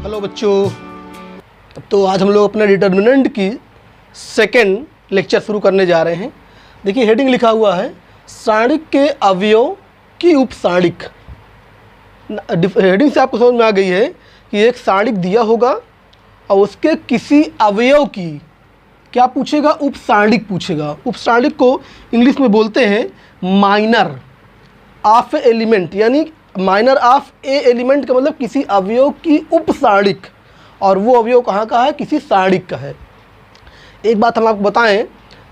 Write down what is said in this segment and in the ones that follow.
Hello बच्चों, तो आज हम लोग अपना डिटर्मिनेंट की सेकेंड लेक्चर शुरू करने जा रहे हैं। देखिए हेडिंग लिखा हुआ है सारणिक के अवयव की उपसारणिक। हेडिंग से आपको समझ में आ गई है कि एक सारणिक दिया होगा और उसके किसी अवयव की क्या पूछेगा, उपसारणिक पूछेगा। उपसारणिक को इंग्लिश में बोलते हैं माइनर ऑफ एलिमेंट, यानी माइनर ऑफ ए एलिमेंट का मतलब किसी अवयव की उपसारणिक, और वो अवयव कहाँ का है, किसी सारणिक का है। एक बात हम आपको बताएं,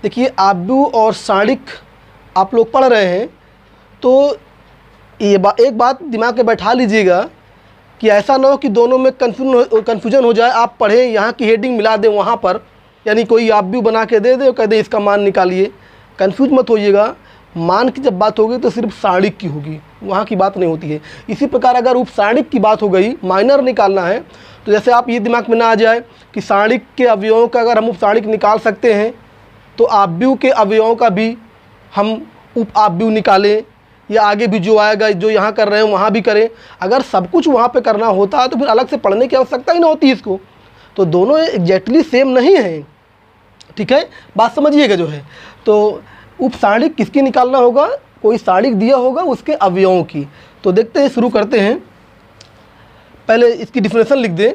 देखिए आव्यूह और सारणिक आप लोग पढ़ रहे हैं तो ये एक बात दिमाग में बैठा लीजिएगा कि ऐसा ना हो कि दोनों में कन्फ्यूजन हो जाए। आप पढ़ें यहाँ की हेडिंग मिला दें वहाँ पर, यानी कोई आव्यूह बना के दे दे और कह दे इसका मान निकालिए। कन्फ्यूज मत होइएगा, मान की जब बात होगी तो सिर्फ सारणिक की होगी, वहाँ की बात नहीं होती है। इसी प्रकार अगर उपसारणिक की बात हो गई, माइनर निकालना है, तो जैसे आप ये दिमाग में ना आ जाए कि सारणिक के अवयवों का अगर हम उपसारणिक निकाल सकते हैं तो आव्यूह के अवयवों का भी हम उप आव्यूह निकालें, या आगे भी जो आएगा, जो यहाँ कर रहे हैं वहाँ भी करें। अगर सब कुछ वहाँ पे करना होता है तो फिर अलग से पढ़ने की आवश्यकता ही ना होती इसको। तो दोनों एग्जैक्टली सेम नहीं हैं, ठीक है, बात समझिएगा जो है। तो उपसारणिक किसकी निकालना होगा, कोई सारणिक दिया होगा उसके अवयवों की। तो देखते हैं, शुरू करते हैं। पहले इसकी डिफिनेशन लिख दें,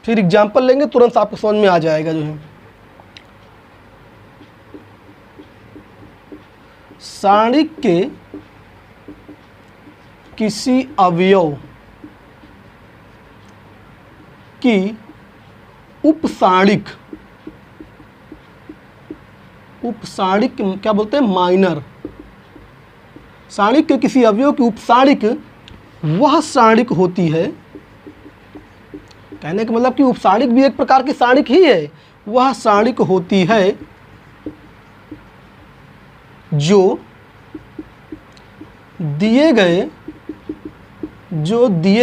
फिर एग्जाम्पल लेंगे, तुरंत आपको समझ में आ जाएगा जो है। सारणिक के किसी अवयव की उपसारणिक, उपसारणिक क्या बोलते हैं, माइनर। सारणिक के किसी अवयव की उपसारणिक वह सारणिक होती है, कहने का मतलब कि उपसारणिक भी एक प्रकार की सारणिक ही है। वह सारणिक होती है जो दिए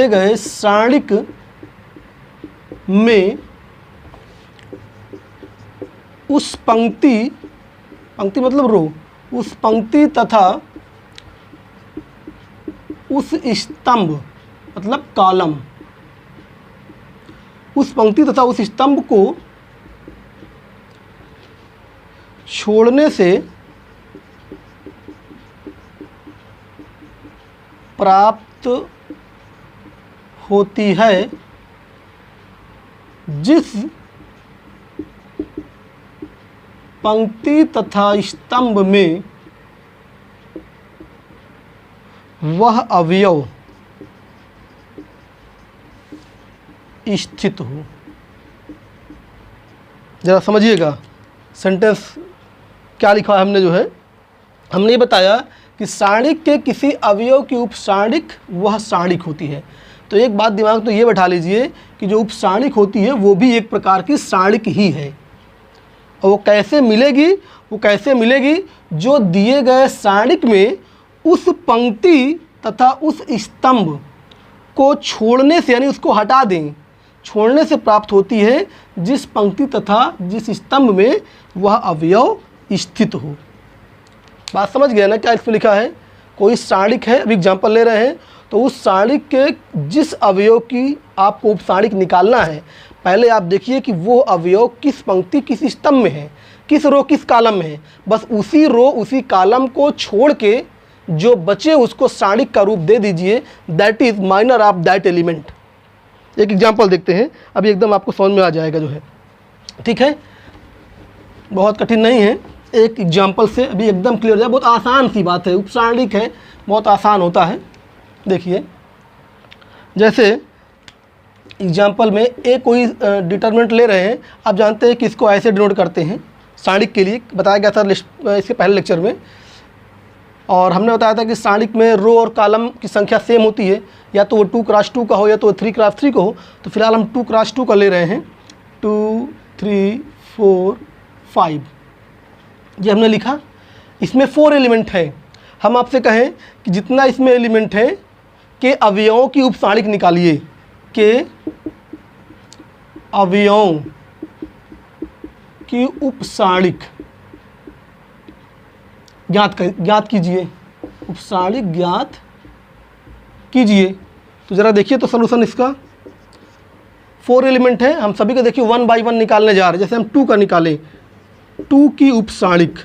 गए सारणिक में उस पंक्ति मतलब रो, उस पंक्ति तथा उस स्तंभ मतलब कॉलम, उस पंक्ति तथा उस स्तंभ को छोड़ने से प्राप्त होती है, जिस पंक्ति तथा स्तंभ में वह अवयव स्थित हो। जरा समझिएगा सेंटेंस क्या लिखा है हमने, जो है हमने ये बताया कि सारणिक के किसी अवयव की उपसारणिक वह सारणिक होती है। तो एक बात दिमाग तो ये बैठा लीजिए कि जो उपसारणिक होती है वो भी एक प्रकार की सारणिक ही है। और वो कैसे मिलेगी, जो दिए गए सारणिक में उस पंक्ति तथा उस स्तंभ को छोड़ने से, यानी उसको हटा दें, छोड़ने से प्राप्त होती है, जिस पंक्ति तथा जिस स्तंभ में वह अवयव स्थित हो। बात समझ गया ना क्या इसमें लिखा है। कोई सारणिक है, अभी एग्जाम्पल ले रहे हैं, तो उस सारणिक के जिस अवयव की आपको उपसारणिक निकालना है, पहले आप देखिए कि वो अवयव किस पंक्ति किस स्तंभ में है, किस रो किस कॉलम में है। बस उसी रो उसी कॉलम को छोड़ के जो बचे उसको सारणिक का रूप दे दीजिए। That is minor of that element. एक एग्जाम्पल देखते हैं, अभी एकदम आपको समझ में आ जाएगा जो है, ठीक है, बहुत कठिन नहीं है। एक एग्जाम्पल से अभी एकदम क्लियर हो जाए, बहुत आसान सी बात है, उपसारणिक है, बहुत आसान होता है। देखिए जैसे एग्जाम्पल में एक कोई डिटर्मिनेंट ले रहे हैं, आप जानते हैं कि इसको ऐसे डिनोट करते हैं। सारणिक के लिए बताया गया था इसके पहले लेक्चर में, और हमने बताया था कि सारणिक में रो और कॉलम की संख्या सेम होती है, या तो वो 2x2 का हो या तो 3x3 का हो। तो फिलहाल हम 2x2 का ले रहे हैं, 2 3 4 5, ये हमने लिखा। इसमें 4 एलिमेंट है। हम आपसे कहें कि जितना इसमें एलिमेंट है के अवयवों की उपसारणिक निकालिए, के अवयवों की उपसारणिक ज्ञात कीजिए, उपसारणिक ज्ञात कीजिए। तो ज़रा देखिए तो सलूशन इसका, 4 एलिमेंट हैं, हम सभी को देखिए 1 बाई 1 निकालने जा रहे हैं। जैसे हम 2 का निकालें, 2 की उपसाणिक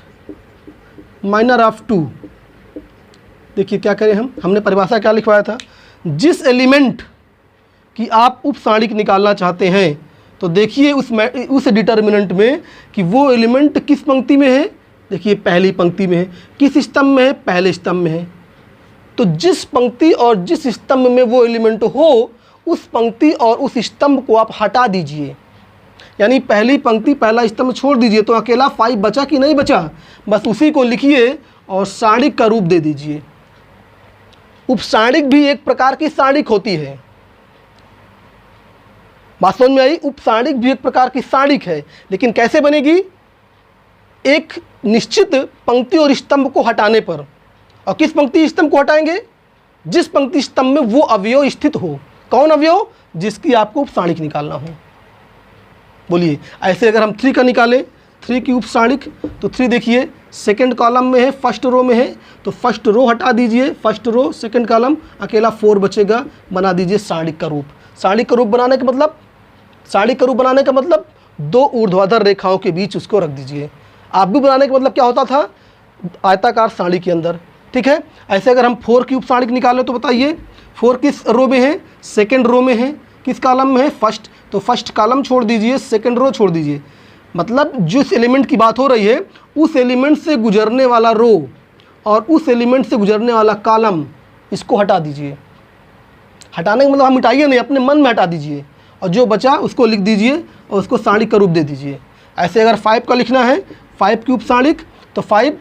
माइनर ऑफ 2, देखिए क्या करें हमने परिभाषा क्या लिखवाया था, जिस एलिमेंट की आप उपसाणिक निकालना चाहते हैं तो देखिए उस डिटर्मिनेंट में कि वो एलिमेंट किस पंक्ति में है, देखिए पहली पंक्ति में है, किस स्तंभ में है, पहले स्तंभ में है। तो जिस पंक्ति और जिस स्तंभ में वो एलिमेंट हो उस पंक्ति और उस स्तंभ को आप हटा दीजिए, यानी पहली पंक्ति पहला स्तंभ छोड़ दीजिए, तो अकेला 5 बचा कि नहीं बचा, बस उसी को लिखिए और सारणिक का रूप दे दीजिए। उपसारणिक भी एक प्रकार की सारणिक होती है, बात समझ में आई। उपसारणिक भी एक प्रकार की सारणिक है, लेकिन कैसे बनेगी, एक निश्चित पंक्ति और स्तंभ को हटाने पर। और किस पंक्ति स्तंभ को हटाएंगे, जिस पंक्ति स्तंभ में वो अवयव स्थित हो। कौन अवयव, जिसकी आपको उपसारणिक निकालना हो। बोलिए, ऐसे अगर हम 3 का निकालें, 3 की उपसारणिक, तो 3 देखिए सेकंड कॉलम में है, फर्स्ट रो में है, तो फर्स्ट रो हटा दीजिए, फर्स्ट रो सेकंड कॉलम, अकेला 4 बचेगा, बना दीजिए सारणिक का रूप। सारणिक का रूप बनाने का मतलब, सारणिक का रूप बनाने का मतलब 2 ऊर्ध्वाधर रेखाओं के बीच उसको रख दीजिए। आप भी बनाने का मतलब क्या होता था, आयताकार सारणी के अंदर, ठीक है। ऐसे अगर हम 4 की उपसारणिक निकालें तो बताइए 4 किस रो में है, सेकंड रो में है, किस कॉलम में है, फर्स्ट, तो फर्स्ट कॉलम छोड़ दीजिए, सेकंड रो छोड़ दीजिए। मतलब जिस एलिमेंट की बात हो रही है उस एलिमेंट से गुजरने वाला रो और उस एलिमेंट से गुजरने वाला कॉलम, इसको हटा दीजिए। हटाने का मतलब हम मिटाइए नहीं, अपने मन में हटा दीजिए, और जो बचा उसको लिख दीजिए और उसको सारणिक का रूप दे दीजिए। ऐसे अगर 5 का लिखना है, 5 की उपसारणिक, तो 5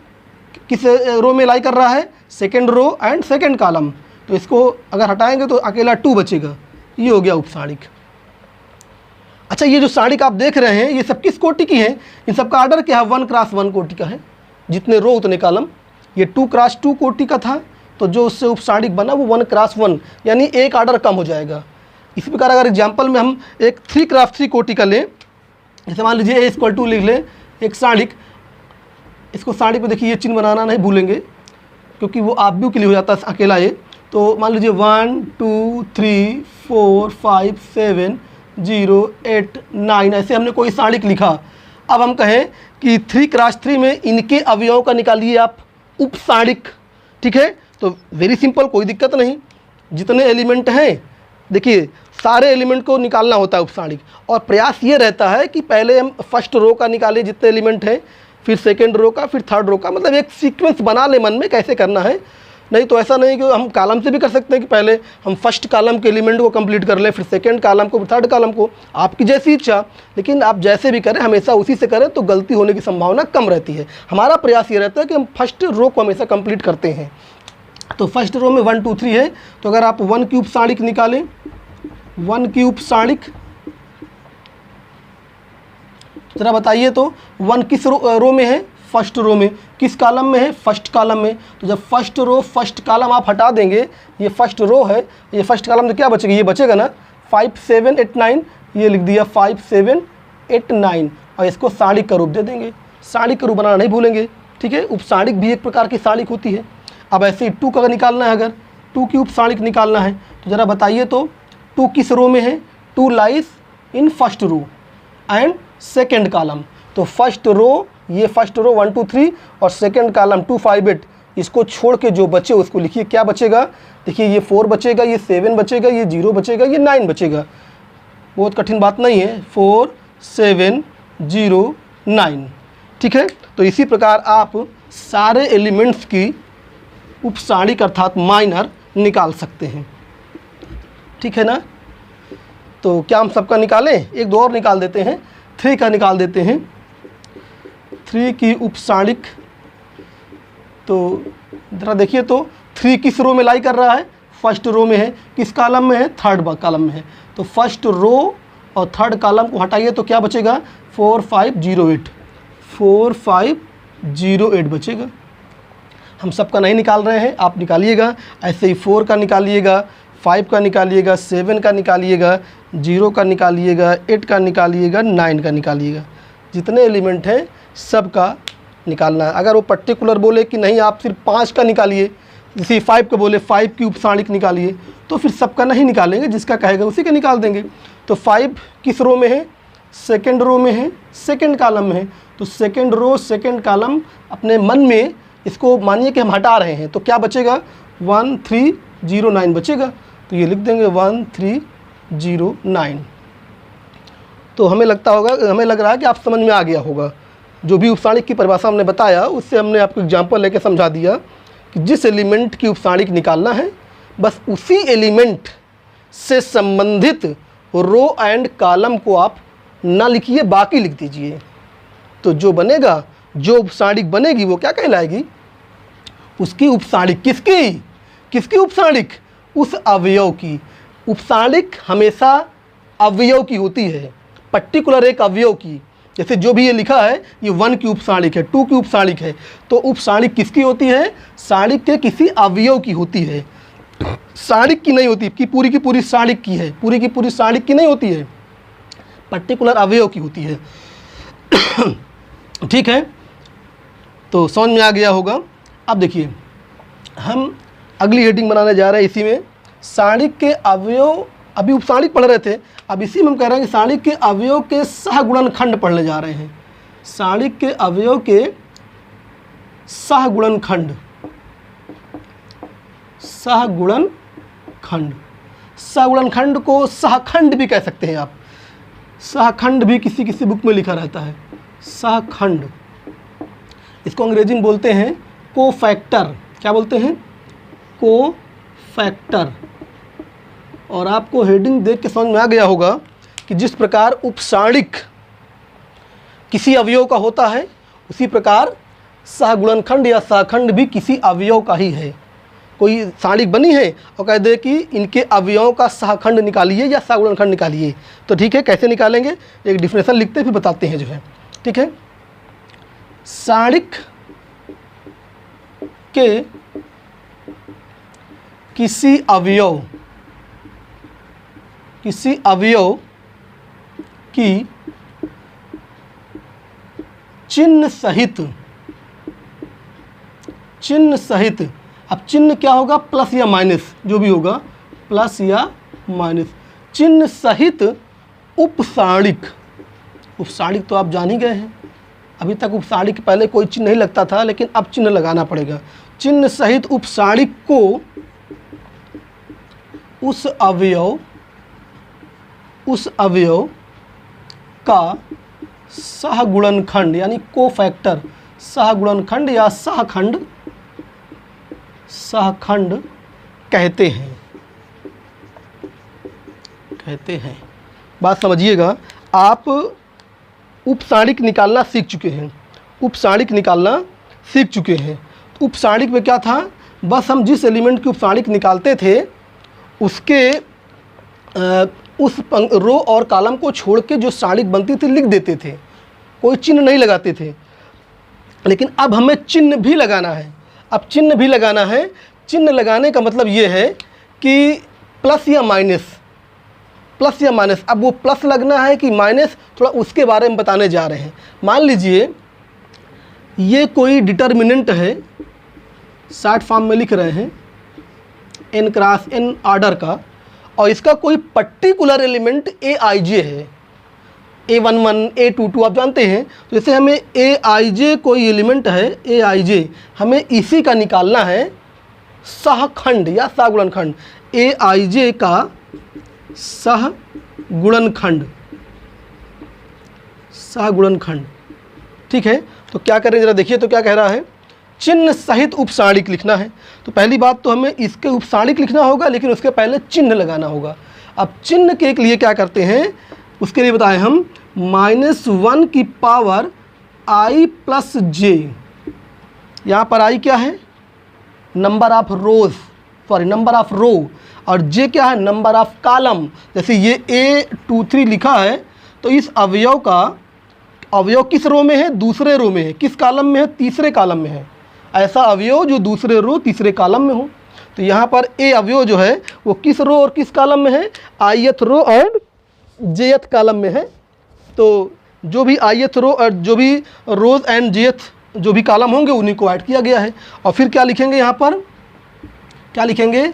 किस रो में लाई कर रहा है, second row and second column, तो इसको अगर हटाएंगे तो अकेला 2 बचेगा। ये हो गया उपसारणिक। अच्छा, ये जो सारणिक आप देख रहे हैं ये सब किस कोटि की है, इन सब का आर्डर क्या है, 1 क्रॉस 1 कोटि का है, जितने रो उतने कॉलम। ये 2 क्रॉस 2 कोटि का था, तो जो उससे उपसारणिक बना वो 1 क्रॉस 1, यानी एक आर्डर कम हो जाएगा। इसी प्रकार अगर एग्जाम्पल में हम एक 3 क्रॉस 3 कोटि का लें, जैसे मान लीजिए A लिख लें, एक सारणिक, इसको सारणिक में देखिए ये चिन्ह बनाना नहीं भूलेंगे क्योंकि वो आप भी के लिए हो जाता है अकेला ये। तो मान लीजिए 1 2 3 4 5 7 0 8 9, ऐसे हमने कोई सारणिक लिखा। अब हम कहें कि 3 क्रॉस 3 में इनके अवयवों का निकालिए आप उपसारणिक, ठीक है। तो वेरी सिंपल, कोई दिक्कत नहीं, जितने एलिमेंट हैं देखिए सारे एलिमेंट को निकालना होता है उपसारणिक, और प्रयास ये रहता है कि पहले हम फर्स्ट रो का निकालें जितने एलिमेंट हैं, फिर सेकेंड रो का, फिर थर्ड रो का, मतलब एक सीक्वेंस बना ले मन में कैसे करना है। नहीं तो ऐसा नहीं कि हम कॉलम से भी कर सकते हैं कि पहले हम फर्स्ट कॉलम के एलिमेंट को कंप्लीट कर लें, फिर सेकंड कॉलम को, फिर थर्ड कॉलम को, आपकी जैसी इच्छा। लेकिन आप जैसे भी करें हमेशा उसी से करें तो गलती होने की संभावना कम रहती है। हमारा प्रयास ये रहता है कि हम फर्स्ट रो को हमेशा कंप्लीट करते हैं। तो फर्स्ट रो में 1 2 3 है, तो अगर आप 1 की उपसारणिक निकालें, 1 की उपसारणिक, जरा बताइए तो 1 किस रो में है, फर्स्ट रो में, किस कॉलम में है, फर्स्ट कॉलम में। तो जब फर्स्ट रो फर्स्ट कॉलम आप हटा देंगे, ये फर्स्ट रो है, ये फर्स्ट कॉलम तो क्या बचेगा, ये बचेगा ना 5 7 8 9, ये लिख दिया 5 7 8 9, और इसको सारणिक का रूप दे देंगे। सारणिक का रूप बनाना नहीं भूलेंगे, ठीक है। उपसारणिक भी एक प्रकार की सारणिक होती है। अब ऐसे ही 2 का निकालना है, अगर 2 की उपसारणिक निकालना है तो ज़रा बताइए तो 2 किस रो में है, 2 lies in first row and second column. तो फर्स्ट रो, ये फर्स्ट रो 1 2 3 और सेकेंड कॉलम 2 5 8, इसको छोड़ के जो बचे उसको लिखिए। क्या बचेगा, देखिए ये 4 बचेगा, ये 7 बचेगा, ये 0 बचेगा, ये 9 बचेगा। बहुत कठिन बात नहीं है, 4 7 0 9, ठीक है। तो इसी प्रकार आप सारे एलिमेंट्स की उपसारणिक अर्थात माइनर निकाल सकते हैं, ठीक है ना। तो क्या हम सबका निकालें, एक दो और निकाल देते हैं, 3 का निकाल देते हैं। 3 की उपसारणिक, तो ज़रा देखिए तो 3 किस रो में लाई कर रहा है, फर्स्ट रो में है, किस कॉलम में है, थर्ड कॉलम में है। तो फर्स्ट रो और थर्ड कॉलम को हटाइए तो क्या बचेगा, 4 5 0 8, 4 5 0 8 बचेगा। हम सबका नहीं निकाल रहे हैं, आप निकालिएगा। ऐसे ही 4 का निकालिएगा, 5 का निकालिएगा, 7 का निकालिएगा, 0 का निकालिएगा, 8 का निकालिएगा, 9 का निकालिएगा। जितने एलिमेंट हैं सब का निकालना है। अगर वो पर्टिकुलर बोले कि नहीं आप सिर्फ 5 का निकालिए, जैसे 5 का बोले 5 की उपसारणिक निकालिए, तो फिर सबका नहीं निकालेंगे, जिसका कहेगा उसी का निकाल देंगे। तो 5 किस रो में है? सेकेंड रो में है, सेकेंड कॉलम में है। तो सेकेंड रो सेकेंड कॉलम अपने मन में इसको मानिए कि हम हटा रहे हैं, तो क्या बचेगा? 1309 बचेगा। तो ये लिख देंगे 1309। तो हमें लग रहा है कि आप समझ में आ गया होगा। जो भी उपसाणिक की परिभाषा हमने बताया उससे हमने आपको एग्जाम्पल लेके समझा दिया कि जिस एलिमेंट की उपसाणिक निकालना है बस उसी एलिमेंट से संबंधित रो एंड कॉलम को आप ना लिखिए, बाकी लिख दीजिए। तो जो बनेगा, जो उपसाणिक बनेगी वो क्या कहलाएगी? उसकी उपसाणिक। किसकी उपसाणिक? उस अवयव की। उपसाणिक हमेशा अवयव की होती है, पर्टिकुलर एक अवयव की। जैसे जो भी ये लिखा है ये 1 की उपसाणिक है, 2 की उपसाणिक है, तो उपसाणिक किसकी होती है? साणिक के किसी अवयव की होती है, साणिक की नहीं होती कि पूरी की पूरी साणिक की है, पूरी की पूरी साणिक की नहीं होती है, पर्टिकुलर अवयव की होती है। ठीक है, तो समझ में आ गया होगा। अब देखिए हम अगली हेडिंग बनाने जा रहे हैं, इसी में साणिक के अवयव। अभी उपसाणिक पढ़ रहे थे, अब इसी में हम कह रहे हैं कि साणिक के अवयव के सहगुणनखंड पढ़ने जा रहे हैं। साणिक के अवयव के सहगुणनखंड, सहगुणनखंड को सहखंड भी कह सकते हैं आप। सहखंड भी किसी किसी बुक में लिखा रहता है, सहखंड। इसको अंग्रेजी में बोलते हैं कोफैक्टर। क्या बोलते हैं? कोफैक्टर। और आपको हेडिंग देख के समझ में आ गया होगा कि जिस प्रकार उपसाणिक किसी अवयव का होता है उसी प्रकार सहगुणनखंड या सहखंड भी किसी अवयव का ही है। कोई साणिक बनी है और कह दे कि इनके अवयवों का सहखंड निकालिए या सहगुणनखंड निकालिए, तो ठीक है, कैसे निकालेंगे? एक डिफिनेशन लिखते फिर बताते हैं जो है। ठीक है, साणिक के किसी अवयव की चिन्ह सहित, अब चिन्ह क्या होगा? प्लस या माइनस, जो भी होगा प्लस या माइनस, चिन्ह सहित उपसाणिक। उपसाणिक तो आप जान ही गए हैं, अभी तक उपसाणिक पहले कोई चिन्ह नहीं लगता था, लेकिन अब चिन्ह लगाना पड़ेगा। चिन्ह सहित उपसाणिक को उस अवयव का सहगुणनखंड यानी कोफैक्टर, सहगुणनखंड या सहखंड कहते हैं। बात समझिएगा, आप उपसाणिक निकालना सीख चुके हैं, तो उपसाणिक में क्या था? बस हम जिस एलिमेंट की उपसाणिक निकालते थे उसके उस रो और कॉलम को छोड़ के जो साणिक बनती थी लिख देते थे, कोई चिन्ह नहीं लगाते थे। लेकिन अब हमें चिन्ह भी लगाना है। चिन्ह लगाने का मतलब ये है कि प्लस या माइनस। अब वो प्लस लगना है कि माइनस, थोड़ा उसके बारे में बताने जा रहे हैं। मान लीजिए ये कोई डिटर्मिनेंट है, शॉर्ट फॉर्म में लिख रहे हैं n क्रॉस n ऑर्डर का, और इसका कोई पर्टिकुलर एलिमेंट aij है, a11, a22 आप जानते हैं। तो जैसे हमें aij कोई एलिमेंट है, aij हमें इसी का निकालना है सहखंड या सहगुणनखंड, aij का सहगुणनखंड। ठीक है, तो क्या करें जरा देखिए, तो क्या कह रहा है? चिन्ह सहित उपसाणिक लिखना है। तो पहली बात तो हमें इसके उपसाणिक लिखना होगा, लेकिन उसके पहले चिन्ह लगाना होगा। अब चिन्ह के लिए क्या करते हैं, उसके लिए बताएं हम -1 की पावर i प्लस j। यहाँ पर i क्या है? नंबर ऑफ रो, और j क्या है? Number of column. जैसे ये A23 लिखा है, तो इस अवयव किस रो में है? दूसरे रो में है। किस कॉलम में है? तीसरे कॉलम में है। ऐसा अवयव जो दूसरे रो तीसरे कॉलम में हो। तो यहाँ पर ए अवयव जो है वो किस रो और किस कॉलम में है? ith row and jth column में है। तो जो भी ith रो और जो भी रोज एंड jth जो भी कॉलम होंगे उन्हीं को ऐड किया गया है। और फिर क्या लिखेंगे? यहाँ पर क्या लिखेंगे?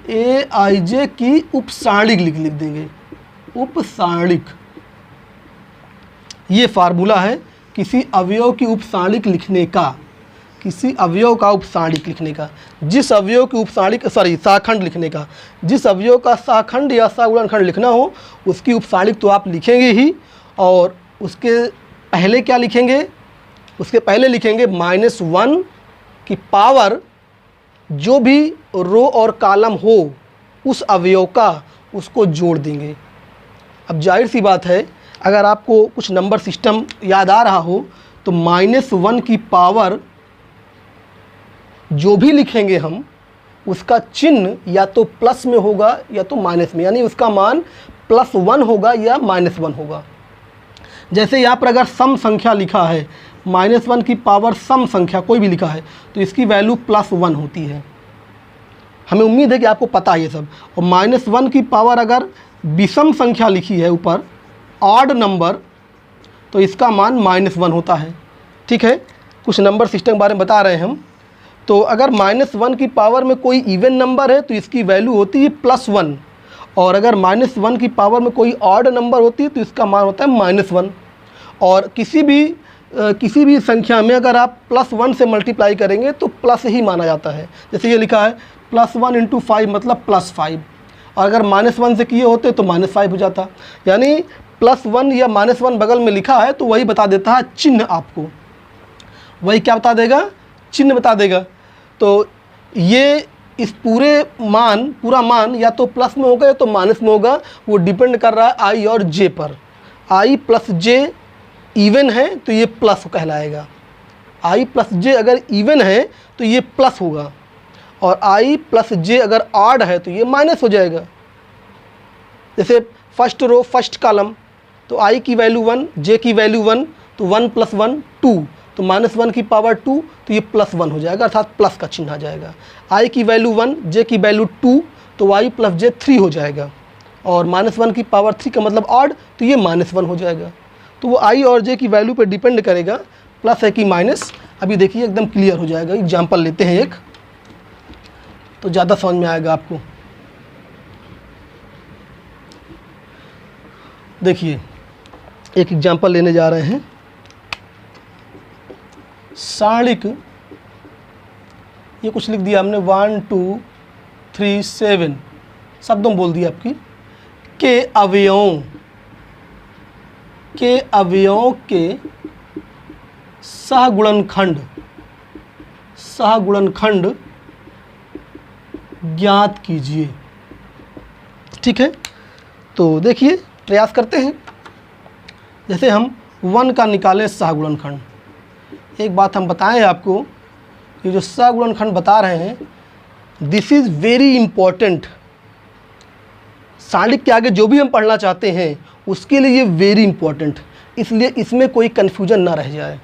aij की उपसाणिक लिख देंगे। उपसारणिक, ये फार्मूला है किसी अवयव की उपसारणिक लिखने का, किसी अवयव का उपसारणिक लिखने का, जिस अवयव की उपसारणिक सहखंड लिखने का, जिस अवयव का सहखंड या सहगुणनखंड लिखना हो उसकी उपसारणिक तो आप लिखेंगे ही, और उसके पहले क्या लिखेंगे, उसके पहले लिखेंगे -1 की पावर जो भी रो और कॉलम हो उस अवयव का, उसको जोड़ देंगे। अब जाहिर सी बात है, अगर आपको कुछ नंबर सिस्टम याद आ रहा हो तो -1 की पावर जो भी लिखेंगे हम, उसका चिन्ह या तो प्लस में होगा या तो माइनस में, यानी उसका मान +1 होगा या -1 होगा। जैसे यहाँ पर अगर सम संख्या लिखा है, -1 की पावर सम संख्या कोई भी लिखा है तो इसकी वैल्यू +1 होती है। हमें उम्मीद है कि आपको पता है ये सब। और -1 की पावर अगर विषम संख्या लिखी है ऊपर, ऑड नंबर, तो इसका मान -1 होता है। ठीक है, कुछ नंबर सिस्टम के बारे में बता रहे हैं हम। तो अगर -1 की पावर में कोई इवन नंबर है तो इसकी वैल्यू होती है +1, और अगर -1 की पावर में कोई ऑड नंबर होती है तो इसका मान होता है -1। और किसी भी संख्या में अगर आप +1 से मल्टीप्लाई करेंगे तो प्लस ही माना जाता है। जैसे ये लिखा है +1 × 5 मतलब +5, और अगर -1 से किए होते तो -5 हो जाता। यानी +1 या -1 बगल में लिखा है तो वही बता देता है चिन्ह आपको, वही क्या बता देगा, चिन्ह बता देगा। तो ये इस पूरा मान या तो प्लस में होगा या तो माइनस में होगा, वो डिपेंड कर रहा है आई और जे पर। आई प्लस जे इवन है तो ये प्लस कहलाएगा, आई प्लस जे अगर इवन है तो ये प्लस होगा, और आई प्लस जे अगर ऑड है तो ये माइनस हो जाएगा। जैसे फर्स्ट रो फर्स्ट कॉलम, तो आई की वैल्यू 1, जे की वैल्यू 1, तो 1 + 1 2, तो -1 की पावर 2, तो ये +1 हो जाएगा, अर्थात प्लस का चिन्ह आ जाएगा। आई की वैल्यू 1, जे की वैल्यू 2, तो y + j 3 हो जाएगा, और -1 की पावर 3 का मतलब ऑड, तो ये -1 हो जाएगा। तो वो आई और जे की वैल्यू पे डिपेंड करेगा प्लस है कि माइनस। अभी देखिए एकदम क्लियर हो जाएगा। एग्जाम्पल लेते हैं एक, तो ज़्यादा समझ में आएगा आपको। देखिए एक एग्जाम्पल लेने जा रहे हैं। सारणिक, ये कुछ लिख दिया हमने 1 2 3 7 शब्दों में बोल दिया आपकी, के अवयवों के सहगुणनखंड ज्ञात कीजिए। ठीक है, तो देखिए प्रयास करते हैं। जैसे हम 1 का निकालें सहगुणनखंड। एक बात हम बताएं आपको, ये जो सहगुणनखंड बता रहे हैं, दिस इज़ वेरी इम्पॉर्टेंट। सारणिक के आगे जो भी हम पढ़ना चाहते हैं उसके लिए ये वेरी इम्पॉर्टेंट, इसलिए इसमें कोई कन्फ्यूजन ना रह जाए।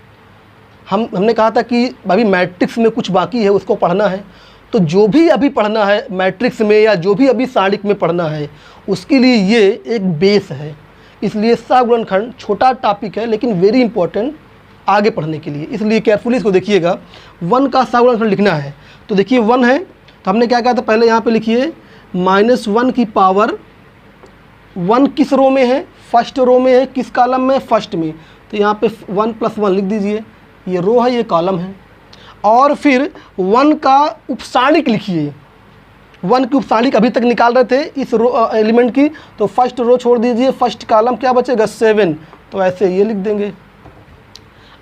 हमने कहा था कि अभी मैट्रिक्स में कुछ बाकी है, उसको पढ़ना है। तो जो भी अभी पढ़ना है मैट्रिक्स में या जो भी अभी सारणिक में पढ़ना है, उसके लिए ये एक बेस है। इसलिए सहगुणनखंड छोटा टॉपिक है लेकिन वेरी इंपॉर्टेंट आगे पढ़ने के लिए, इसलिए केयरफुली इसको देखिएगा। 1 का सहगुणनखंड लिखना है तो देखिए 1 है, तो हमने क्या कहा था पहले, यहाँ पे लिखिए -1 की पावर 1 किस रो में है, फर्स्ट रो में है, किस कॉलम में, फर्स्ट में। तो यहाँ पे 1 + 1 लिख दीजिए, ये रो है ये कॉलम है। और फिर 1 का उपसारणिक लिखिए। 1 की उपसारणिक अभी तक निकाल रहे थे इस रो एलिमेंट की, तो फर्स्ट रो छोड़ दीजिए, फर्स्ट कॉलम क्या बचेगा 7, तो ऐसे ये लिख देंगे।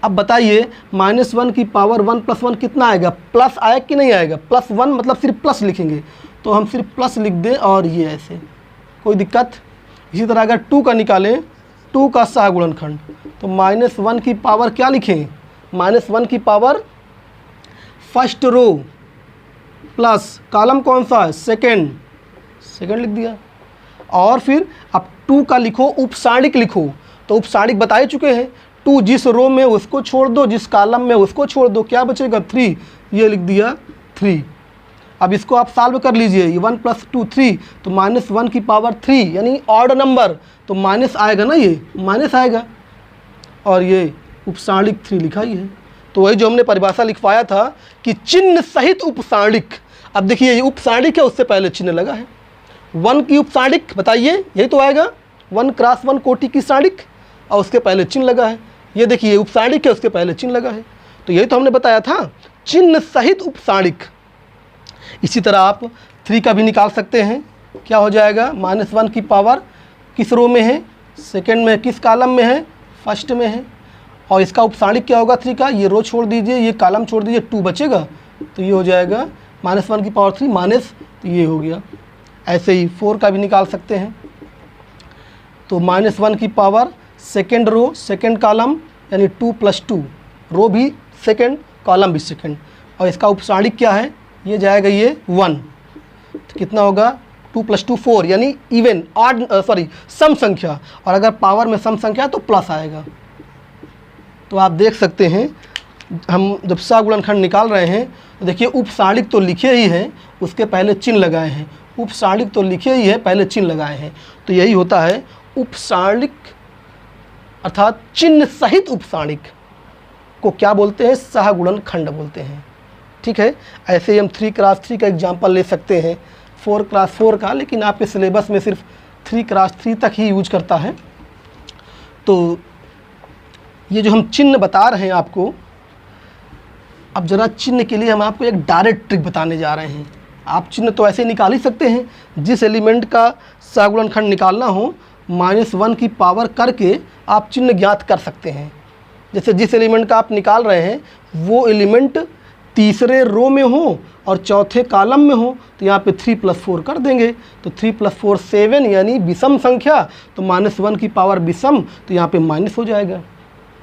अब बताइए -1 की पावर 1 + 1 कितना आएगा, प्लस आएगा कि नहीं आएगा, +1 मतलब सिर्फ प्लस लिखेंगे, तो हम सिर्फ प्लस लिख दें और ये ऐसे, कोई दिक्कत। इसी तरह अगर 2 का निकालें, 2 का सहगुणनखंड, तो -1 की पावर क्या लिखें, -1 की power first row plus column कौन सा है, सेकंड लिख दिया। और फिर अब 2 का लिखो, उपसारणिक लिखो, तो उपसारणिक बता ही चुके हैं, 2 जिस रो में उसको छोड़ दो, जिस कॉलम में उसको छोड़ दो, क्या बचेगा 3, ये लिख दिया 3। अब इसको आप सॉल्व कर लीजिए, ये 1 + 2 3, तो -1 की पावर 3 यानी ऑड नंबर, तो माइनस आएगा ना, ये माइनस आएगा, और ये उपसारणिक 3 लिखा ही है। तो वही जो हमने परिभाषा लिखवाया था कि चिन्ह सहित उपसारणिक। अब देखिए ये उपसारणिक है, उससे पहले चिन्ह लगा है। 1 की उपसारणिक बताइए, यही तो आएगा, 1 क्रॉस 1 कोटि की सारणिक और उसके पहले चिन्ह लगा है। ये देखिए उपसारणिक है, उसके पहले चिन्ह लगा है। तो यही तो हमने बताया था, चिन्ह सहित उपसारणिक। इसी तरह आप 3 का भी निकाल सकते हैं। क्या हो जाएगा, -1 की पावर किस रो में है, सेकंड में, किस कॉलम में है, फर्स्ट में है। और इसका उपसारणिक क्या होगा 3 का, ये रो छोड़ दीजिए, ये कॉलम छोड़ दीजिए, 2 बचेगा, तो ये हो जाएगा -1 की पावर 3 माइनस, तो ये हो गया। ऐसे ही 4 का भी निकाल सकते हैं। तो -1 की power second row second column यानी 2 + 2, रो भी सेकेंड कॉलम भी सेकेंड। और इसका उपसारणिक क्या है, ये जाएगा ये 1, तो कितना होगा 2 + 2 4 यानी इवन सम संख्या। और अगर पावर में सम संख्या तो प्लस आएगा। तो आप देख सकते हैं हम जब सहगुणनखंड निकाल रहे हैं तो देखिए उपसारणिक तो लिखे ही हैं, उसके पहले चिन्ह लगाए हैं। उपसारणिक तो लिखे ही है, पहले चिन्ह लगाए हैं। तो यही होता है उपसारणिक अर्थात चिन्ह सहित उपसारणिक को क्या बोलते हैं, सहगुणनखंड बोलते हैं। ठीक है, ऐसे ही हम 3 क्रॉस 3 का एग्जाम्पल ले सकते हैं, 4 क्रॉस 4 का, लेकिन आपके सिलेबस में सिर्फ 3 क्रॉस 3 तक ही यूज करता है। तो ये जो हम चिन्ह बता रहे हैं आपको, अब ज़रा चिन्ह के लिए हम आपको एक डायरेक्ट ट्रिक बताने जा रहे हैं। आप चिन्ह तो ऐसे निकाल ही सकते हैं, जिस एलिमेंट का सहगुणनखंड निकालना हो -1 की पावर करके आप चिन्ह ज्ञात कर सकते हैं। जैसे जिस एलिमेंट का आप निकाल रहे हैं वो एलिमेंट तीसरे रो में हो और चौथे कॉलम में हो, तो यहाँ पे 3 + 4 कर देंगे। तो 3 + 4 7 यानी विषम संख्या, तो -1 की पावर विषम, तो यहाँ पे माइनस हो जाएगा।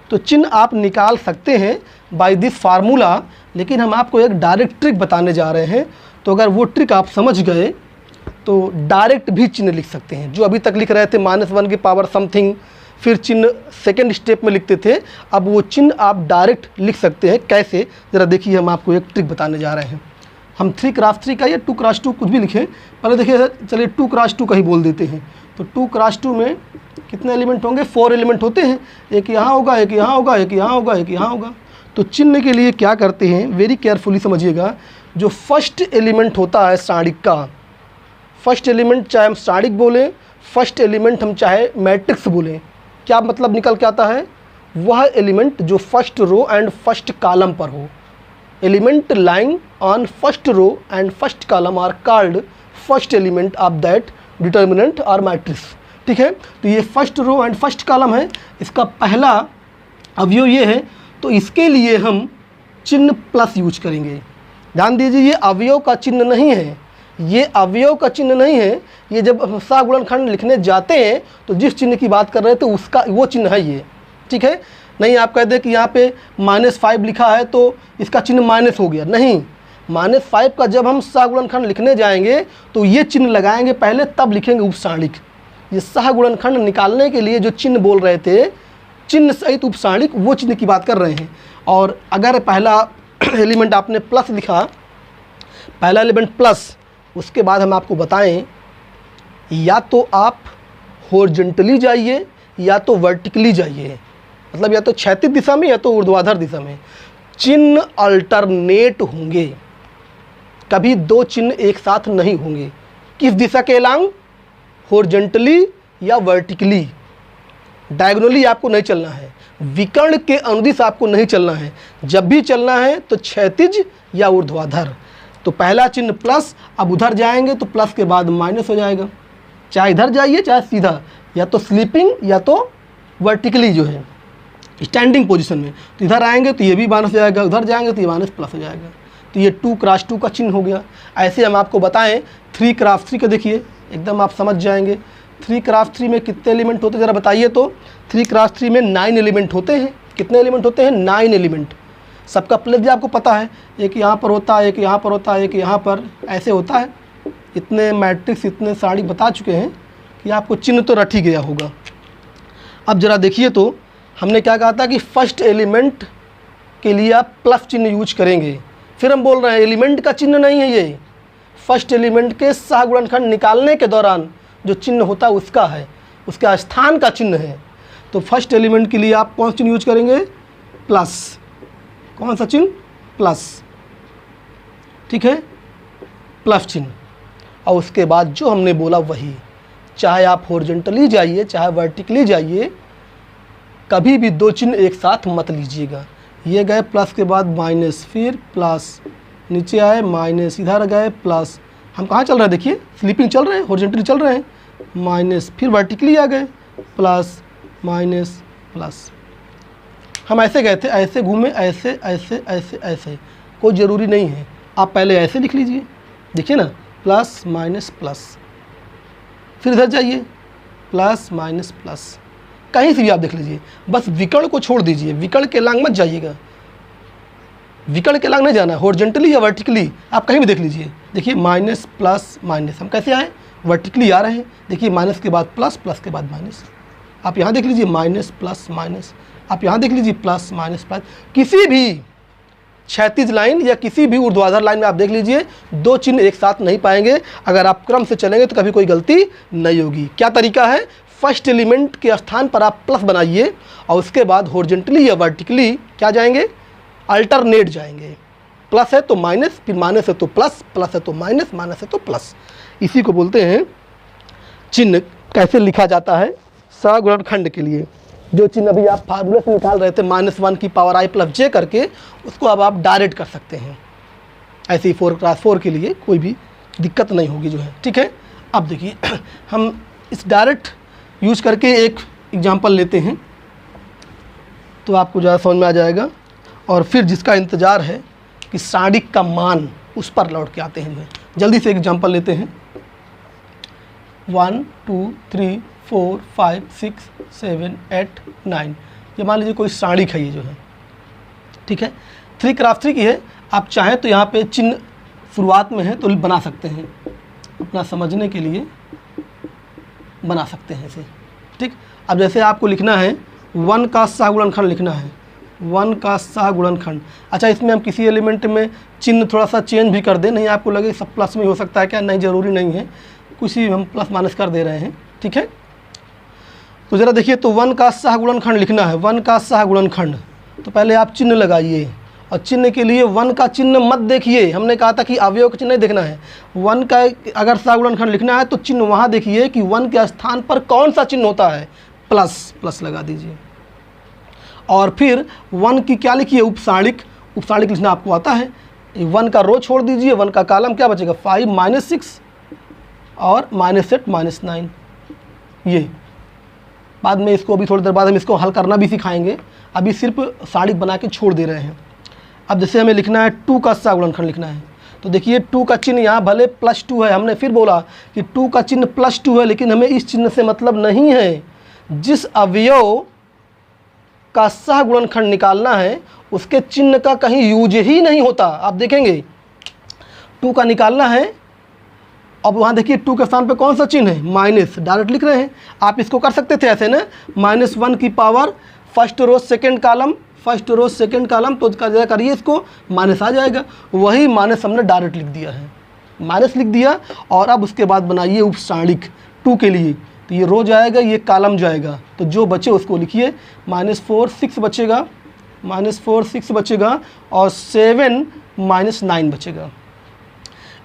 तो चिन्ह आप निकाल सकते हैं बाय दिस फार्मूला, लेकिन हम आपको एक डायरेक्ट ट्रिक बताने जा रहे हैं। तो अगर वो ट्रिक आप समझ गए तो डायरेक्ट भी चिन्ह लिख सकते हैं। जो अभी तक लिख रहे थे -1 की पावर समथिंग, फिर चिन्ह सेकेंड स्टेप में लिखते थे, अब वो चिन्ह आप डायरेक्ट लिख सकते हैं। कैसे, ज़रा देखिए, हम आपको एक ट्रिक बताने जा रहे हैं। हम 3 क्रॉस 3 का या 2 क्रॉस 2 कुछ भी लिखें, पहले देखिए, चलिए 2 क्रॉस 2 का ही बोल देते हैं। तो 2 क्रॉस 2 में कितने एलिमेंट होंगे, 4 एलिमेंट होते हैं। एक यहाँ होगा, एक यहाँ होगा, एक यहाँ होगा, एक यहाँ होगा। तो चिन्ह के लिए क्या करते हैं, वेरी केयरफुली समझिएगा। जो फर्स्ट एलिमेंट होता है सारणिक का, फर्स्ट एलिमेंट चाहे हम सारणिक बोलें, फर्स्ट एलिमेंट हम चाहे मैट्रिक्स बोलें, क्या मतलब निकल के आता है, वह एलिमेंट जो first row and first column पर हो। Element lying on first row and first column are called first element of that determinant और मैट्रिक्स। ठीक है, तो ये first row and first column है, इसका पहला अवयव ये है, तो इसके लिए हम चिन्ह प्लस यूज करेंगे। ध्यान दीजिए, ये अवयव का चिन्ह नहीं है, ये अवयव का चिन्ह नहीं है। ये जब हम सहगुणनखंड लिखने जाते हैं तो जिस चिन्ह की बात कर रहे थे उसका वो चिन्ह है ये। ठीक है, नहीं आप कह दें कि यहाँ पे -5 लिखा है तो इसका चिन्ह माइनस हो गया, नहीं। -5 का जब हम सहगुणनखंड लिखने जाएंगे तो ये चिन्ह लगाएंगे पहले, तब लिखेंगे उपसारणिक। ये सहगुणनखंड निकालने के लिए जो चिन्ह बोल रहे थे, चिन्ह सहित उपसारणिक, वो चिन्ह की बात कर रहे हैं। और अगर पहला एलिमेंट आपने प्लस लिखा, पहला एलिमेंट प्लस, उसके बाद हम आपको बताएं, या तो आप हॉरिजॉन्टली जाइए या तो वर्टिकली जाइए, मतलब या तो क्षैतिज दिशा में या तो ऊर्ध्वाधर दिशा में। चिन्ह अल्टरनेट होंगे, कभी 2 चिन्ह एक साथ नहीं होंगे। किस दिशा के अलांग, हॉरिजॉन्टली या वर्टिकली। डायगोनली आपको नहीं चलना है, विकर्ण के अनुदिश आपको नहीं चलना है। जब भी चलना है तो क्षैतिज या ऊर्ध्वाधर। तो पहला चिन्ह प्लस, अब उधर जाएंगे तो प्लस के बाद माइनस हो जाएगा। चाहे इधर जाइए चाहे सीधा, या तो स्लीपिंग या तो वर्टिकली जो है स्टैंडिंग पोजीशन में। तो इधर आएंगे तो ये भी माइनस हो जाएगा, उधर जाएंगे तो ये माइनस प्लस हो जाएगा। तो ये 2 क्रॉस 2 का चिन्ह हो गया। ऐसे हम आपको बताएं 3 क्रॉस 3 का, देखिए एकदम आप समझ जाएंगे। 3 क्रॉस 3 में कितने एलिमेंट होते हैं ज़रा बताइए। तो 3 क्रॉस 3 में 9 एलिमेंट होते हैं। कितने एलिमेंट होते हैं, 9 एलिमेंट। सबका प्लेस भी आपको पता है, एक यहाँ पर होता है, एक यहाँ पर होता है, एक यहाँ पर, ऐसे होता है। इतने मैट्रिक्स, इतने सारणिक बता चुके हैं कि आपको चिन्ह तो रट ही गया होगा। अब ज़रा देखिए, तो हमने क्या कहा था कि फर्स्ट एलिमेंट के लिए आप प्लस चिन्ह यूज करेंगे। फिर हम बोल रहे हैं एलिमेंट का चिन्ह नहीं है ये, फर्स्ट एलिमेंट के सहगुणनखंड निकालने के दौरान जो चिन्ह होता है उसका है, उसका स्थान का चिन्ह है। तो फर्स्ट एलिमेंट के लिए आप कौन सा चिन्ह यूज करेंगे, प्लस। कौन सा चिन्ह, प्लस। ठीक है, प्लस चिन्ह। और उसके बाद जो हमने बोला वही चाहे आप हॉरिजॉन्टली जाइए चाहे वर्टिकली जाइए, कभी भी दो चिन्ह एक साथ मत लीजिएगा। ये गए प्लस के बाद माइनस, फिर प्लस, नीचे आए माइनस, इधर गए प्लस। हम कहाँ चल रहे हैं देखिए, स्लीपिंग चल रहे हैं, हॉरिजॉन्टली चल रहे हैं, माइनस, फिर वर्टिकली आ गए प्लस माइनस प्लस। हम ऐसे गए थे, ऐसे घूमे, ऐसे ऐसे ऐसे ऐसे, कोई ज़रूरी नहीं है। आप पहले ऐसे लिख लीजिए, देखिए ना, प्लस माइनस प्लस, फिर इधर जाइए प्लस माइनस प्लस, कहीं से भी आप देख लीजिए, बस विकर्ण को छोड़ दीजिए, विकर्ण के लांग मत जाइएगा, विकर्ण के लांग नहीं जाना, हॉरिजॉन्टली या वर्टिकली आप कहीं भी देख लीजिए। देखिए माइनस प्लस माइनस, हम कैसे आए, वर्टिकली आ रहे हैं, देखिए माइनस के बाद प्लस, प्लस के बाद माइनस। आप यहाँ देख लीजिए माइनस प्लस माइनस, आप यहाँ देख लीजिए प्लस माइनस प्लस। किसी भी क्षैतिज लाइन या किसी भी ऊर्ध्वाधर लाइन में आप देख लीजिए, दो चिन्ह एक साथ नहीं पाएंगे। अगर आप क्रम से चलेंगे तो कभी कोई गलती नहीं होगी। क्या तरीका है, फर्स्ट एलिमेंट के स्थान पर आप प्लस बनाइए और उसके बाद हॉरिजॉन्टली या वर्टिकली क्या जाएंगे, अल्टरनेट जाएंगे। प्लस है तो माइनस, फिर माइनस है तो प्लस, प्लस है तो माइनस, माइनस है तो प्लस। इसी को बोलते हैं चिन्ह। कैसे लिखा जाता है, सगुणनखंड के लिए जो चिन्ह अभी आप फार्मूले से निकाल रहे थे -1 की पावर i प्लस j करके, उसको अब आप डायरेक्ट कर सकते हैं। ऐसे ही 4x4 के लिए कोई भी दिक्कत नहीं होगी जो है, ठीक है। अब देखिए हम इस डायरेक्ट यूज करके एक एग्जांपल लेते हैं तो आपको ज़्यादा समझ में आ जाएगा। और फिर जिसका इंतज़ार है कि सारणिक का मान, उस पर लौट के आते हैं जो है। जल्दी से एग्जांपल लेते हैं। 1 2 3 4 5 6 7 8 9, ये मान लीजिए कोई सारणिक है ये जो है, ठीक है। 3x3 की है। आप चाहें तो यहाँ पे चिन्ह शुरुआत में है तो बना सकते हैं, अपना समझने के लिए बना सकते हैं इसे, ठीक। अब जैसे आपको लिखना है 1 का सहगुणनखंड लिखना है, 1 का सहगुणनखंड। अच्छा, इसमें हम किसी एलिमेंट में चिन्ह थोड़ा सा चेंज भी कर दें, नहीं आपको लगे सब प्लस में हो सकता है क्या, नहीं ज़रूरी नहीं है, कुछ ही हम प्लस माइनस कर दे रहे हैं, ठीक है। तो ज़रा देखिए, तो 1 का सहगुणनखंड लिखना है, 1 का सहगुणनखंड। तो पहले आप चिन्ह लगाइए, और चिन्ह के लिए 1 का चिन्ह मत देखिए, हमने कहा था कि अवयव का चिन्ह नहीं देखना है। 1 का अगर सहगुणनखंड लिखना है तो चिन्ह वहाँ देखिए कि 1 के स्थान पर कौन सा चिन्ह होता है, प्लस, प्लस लगा दीजिए। और फिर 1 की क्या लिखिए, उपसारणिक। उपसारणिक लिखना आपको आता है। 1 का रो छोड़ दीजिए, 1 का कॉलम क्या बचेगा, 5 -6 और -8 -9। ये बाद में इसको अभी थोड़ी देर बाद हम इसको हल करना भी सिखाएंगे, अभी सिर्फ सारणिक बना के छोड़ दे रहे हैं। अब जैसे हमें लिखना है 2 का सहगुणनखंड लिखना है, तो देखिए 2 का चिन्ह यहाँ भले +2 है, हमने फिर बोला कि 2 का चिन्ह +2 है, लेकिन हमें इस चिन्ह से मतलब नहीं है। जिस अवयव का सहगुणनखंड निकालना है उसके चिन्ह का कहीं यूज ही नहीं होता। आप देखेंगे 2 का निकालना है, अब वहाँ देखिए 2 के स्थान पे कौन सा चिन्ह है, माइनस, डायरेक्ट लिख रहे हैं। आप इसको कर सकते थे ऐसे ना, -1 की power first row second column, first row second column, तो करिए इसको, माइनस आ जाएगा। वही माइनस हमने डायरेक्ट लिख दिया है, माइनस लिख दिया। और अब उसके बाद बनाइए उपसारणिक 2 के लिए, तो ये रो जाएगा, ये कॉलम जाएगा, तो जो बचे उसको लिखिए। -4 6 बचेगा, -4 6 बचेगा, और 7 -9 बचेगा।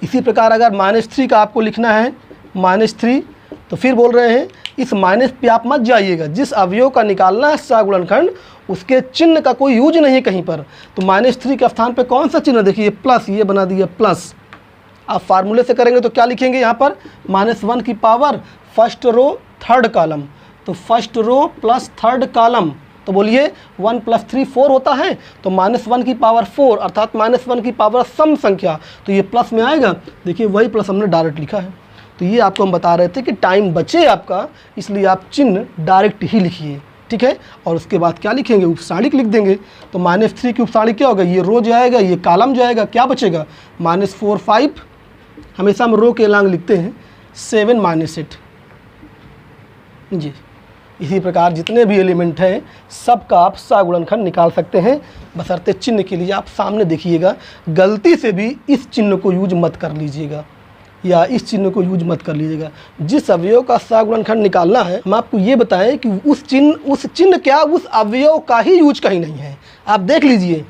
इसी प्रकार अगर -3 का आपको लिखना है, -3, तो फिर बोल रहे हैं इस माइनस पे आप मत जाइएगा। जिस अवयव का निकालना है सहगुणनखंड उसके चिन्ह का कोई यूज नहीं कहीं पर। तो -3 के स्थान पे कौन सा चिन्ह, देखिए प्लस, ये बना दिया प्लस। आप फार्मूले से करेंगे तो क्या लिखेंगे यहाँ पर, -1 की power first row third column, तो first row plus third column, तो बोलिए 1 + 3 4 होता है, तो -1 की पावर 4 अर्थात -1 की पावर सम संख्या, तो ये प्लस में आएगा। देखिए वही प्लस हमने डायरेक्ट लिखा है। तो ये आपको हम बता रहे थे कि टाइम बचे आपका, इसलिए आप चिन्ह डायरेक्ट ही लिखिए, ठीक है। और उसके बाद क्या लिखेंगे, उपसारणिक लिख देंगे। तो -3 की उपसारणिक क्या होगा, ये रो जाएगा, ये कॉलम जाएगा, क्या बचेगा, -4 5, हमेशा हम रो के लांग लिखते हैं, 7 -8 जी। इसी प्रकार जितने भी एलिमेंट हैं सबका आप सहगुणनखंड निकाल सकते हैं, बशर्ते चिन्ह के लिए आप सामने देखिएगा, गलती से भी इस चिन्ह को यूज मत कर लीजिएगा या इस चिन्ह को यूज मत कर लीजिएगा। जिस अवयव का सहगुणनखंड निकालना है, हम आपको ये बताएं कि उस चिन्ह क्या उस अवयव का ही यूज कहीं नहीं है। आप देख लीजिए,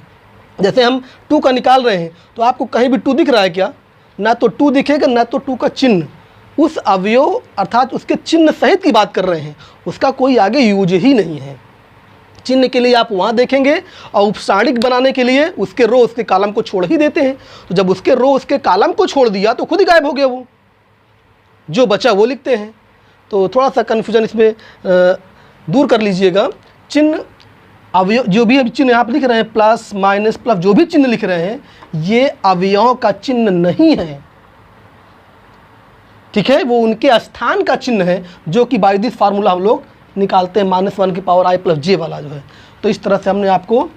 जैसे हम 2 का निकाल रहे हैं तो आपको कहीं भी 2 दिख रहा है क्या, ना तो 2 दिखेगा ना तो 2 का चिन्ह। उस अवयव अर्थात उसके चिन्ह सहित की बात कर रहे हैं, उसका कोई आगे यूज ही नहीं है। चिन्ह के लिए आप वहाँ देखेंगे और उपसारणिक बनाने के लिए उसके रो उसके कॉलम को छोड़ ही देते हैं। तो जब उसके रो उसके कॉलम को छोड़ दिया तो खुद ही गायब हो गया, वो जो बचा वो लिखते हैं। तो थोड़ा सा कन्फ्यूजन इसमें दूर कर लीजिएगा। चिन्ह अवयव जो भी चिन्ह आप लिख रहे हैं, प्लस माइनस प्लस जो भी चिन्ह लिख रहे हैं, ये अवयवों का चिन्ह नहीं है, ठीक है। वो उनके स्थान का चिन्ह है, जो कि बाय दिस फार्मूला हम लोग निकालते हैं, -1 की पावर i + j वाला जो है। तो इस तरह से हमने आपको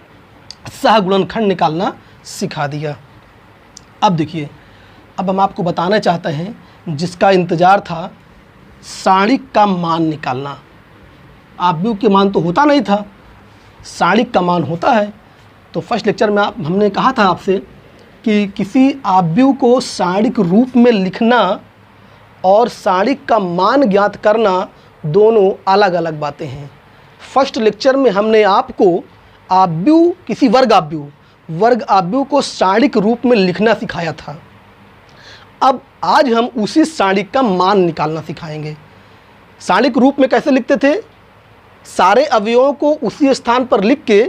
सहगुणनखंड निकालना सिखा दिया। अब देखिए, अब हम आपको बताना चाहते हैं जिसका इंतज़ार था, सारणिक का मान निकालना। आव्यूह के मान तो होता नहीं था, सारणिक का मान होता है। तो फर्स्ट लेक्चर में हमने कहा था आपसे कि किसी आव्यूह को सारणिक रूप में लिखना और सारणिक का मान ज्ञात करना दोनों अलग अलग बातें हैं। फर्स्ट लेक्चर में हमने आपको आव्यूह, किसी वर्ग आव्यूह को सारणिक रूप में लिखना सिखाया था। अब आज हम उसी सारणिक का मान निकालना सिखाएंगे। सारणिक रूप में कैसे लिखते थे? सारे अवयवों को उसी स्थान पर लिख के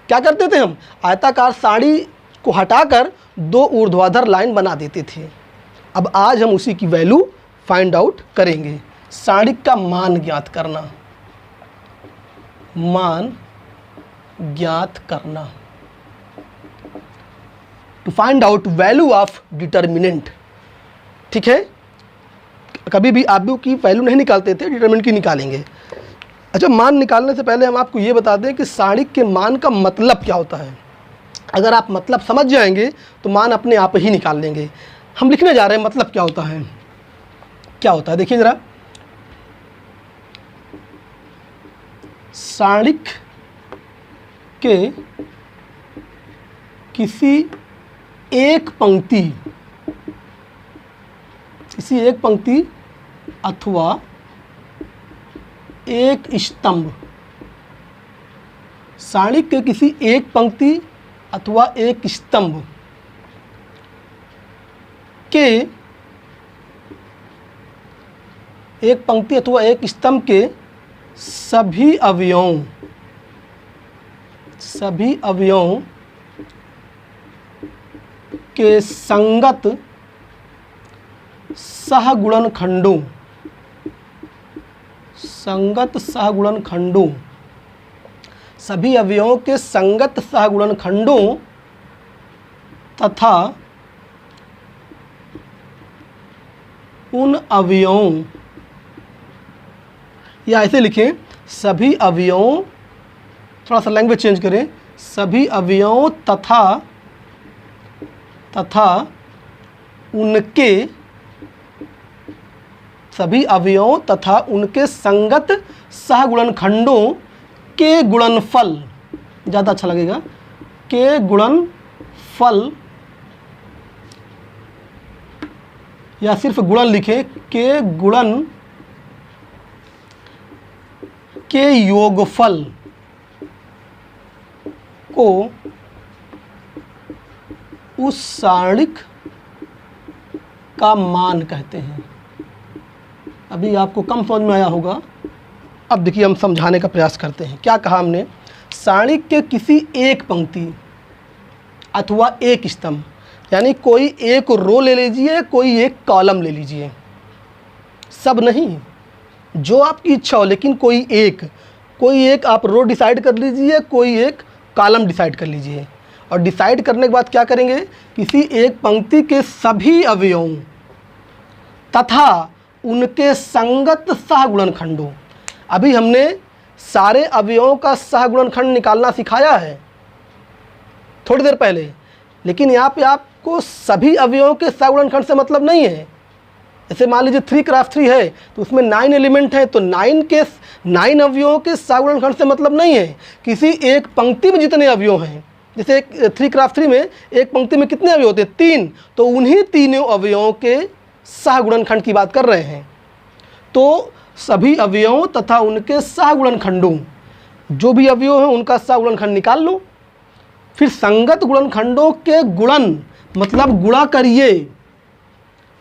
क्या करते थे हम? आयताकार सारणी को हटाकर 2 ऊर्ध्वाधर लाइन बना देते थे। अब आज हम उसी की वैल्यू फाइंड आउट करेंगे। सारणिक का मान ज्ञात करना, मान ज्ञात करना, to find out value of determinant, ठीक है। कभी भी आव्यूह की वैल्यू नहीं निकालते थे, डिटर्मिनेंट की निकालेंगे। अच्छा, मान निकालने से पहले हम आपको ये बता दें कि सारणिक के मान का मतलब क्या होता है। अगर आप मतलब समझ जाएंगे तो मान अपने आप ही निकाल लेंगे। हम लिखने जा रहे हैं मतलब क्या होता है। क्या होता है देखिए ज़रा, सारणिक के किसी एक पंक्ति अथवा एक स्तंभ, सारणिक के किसी एक पंक्ति अथवा एक स्तंभ के, एक पंक्ति अथवा एक स्तंभ के सभी अवयवों के संगत सहगुणनखंडों, सभी अवयवों के संगत सहगुणनखंडों तथा उन अवयवों, या ऐसे लिखें, सभी अवयवों, थोड़ा सा लैंग्वेज चेंज करें, सभी अवयवों तथा उनके संगत सहगुणनखंडों के गुणनफल, ज़्यादा अच्छा लगेगा, के गुणनफल, या सिर्फ गुणन लिखें, के योगफल को उस सारणिक का मान कहते हैं। अभी आपको कम समझ में आया होगा। अब देखिए, हम समझाने का प्रयास करते हैं। क्या कहा हमने? सारणिक के किसी एक पंक्ति अथवा एक स्तंभ, यानी कोई एक रो ले लीजिए, कोई एक कॉलम ले लीजिए, सब नहीं, जो आपकी इच्छा हो, लेकिन कोई एक आप रो डिसाइड कर लीजिए, कोई एक कॉलम डिसाइड कर लीजिए। और डिसाइड करने के बाद क्या करेंगे? किसी एक पंक्ति के सभी अवयवों तथा उनके संगत सहगुणनखंडों। अभी हमने सारे अवयवों का सहगुणनखंड निकालना सिखाया है थोड़ी देर पहले, लेकिन यहाँ पे आपको सभी अवयवों के सहगुणनखंड से मतलब नहीं है। जैसे मान लीजिए 3x3 है तो उसमें 9 एलिमेंट हैं, तो 9 अवयवों के सहगुणनखंड से मतलब नहीं है। किसी एक पंक्ति में जितने अवयव हैं, जैसे 3x3 में एक पंक्ति में कितने अवयव होते हैं? 3, तो उन्हीं तीनों अवयवों के सहगुणनखंड की बात कर रहे हैं। तो सभी अवयवों तथा उनके सहगुणनखंडों, जो भी अवयव हैं उनका सहगुणनखंड निकाल लो। फिर संगत गुणनखंडों के गुणन, मतलब गुणा करिए।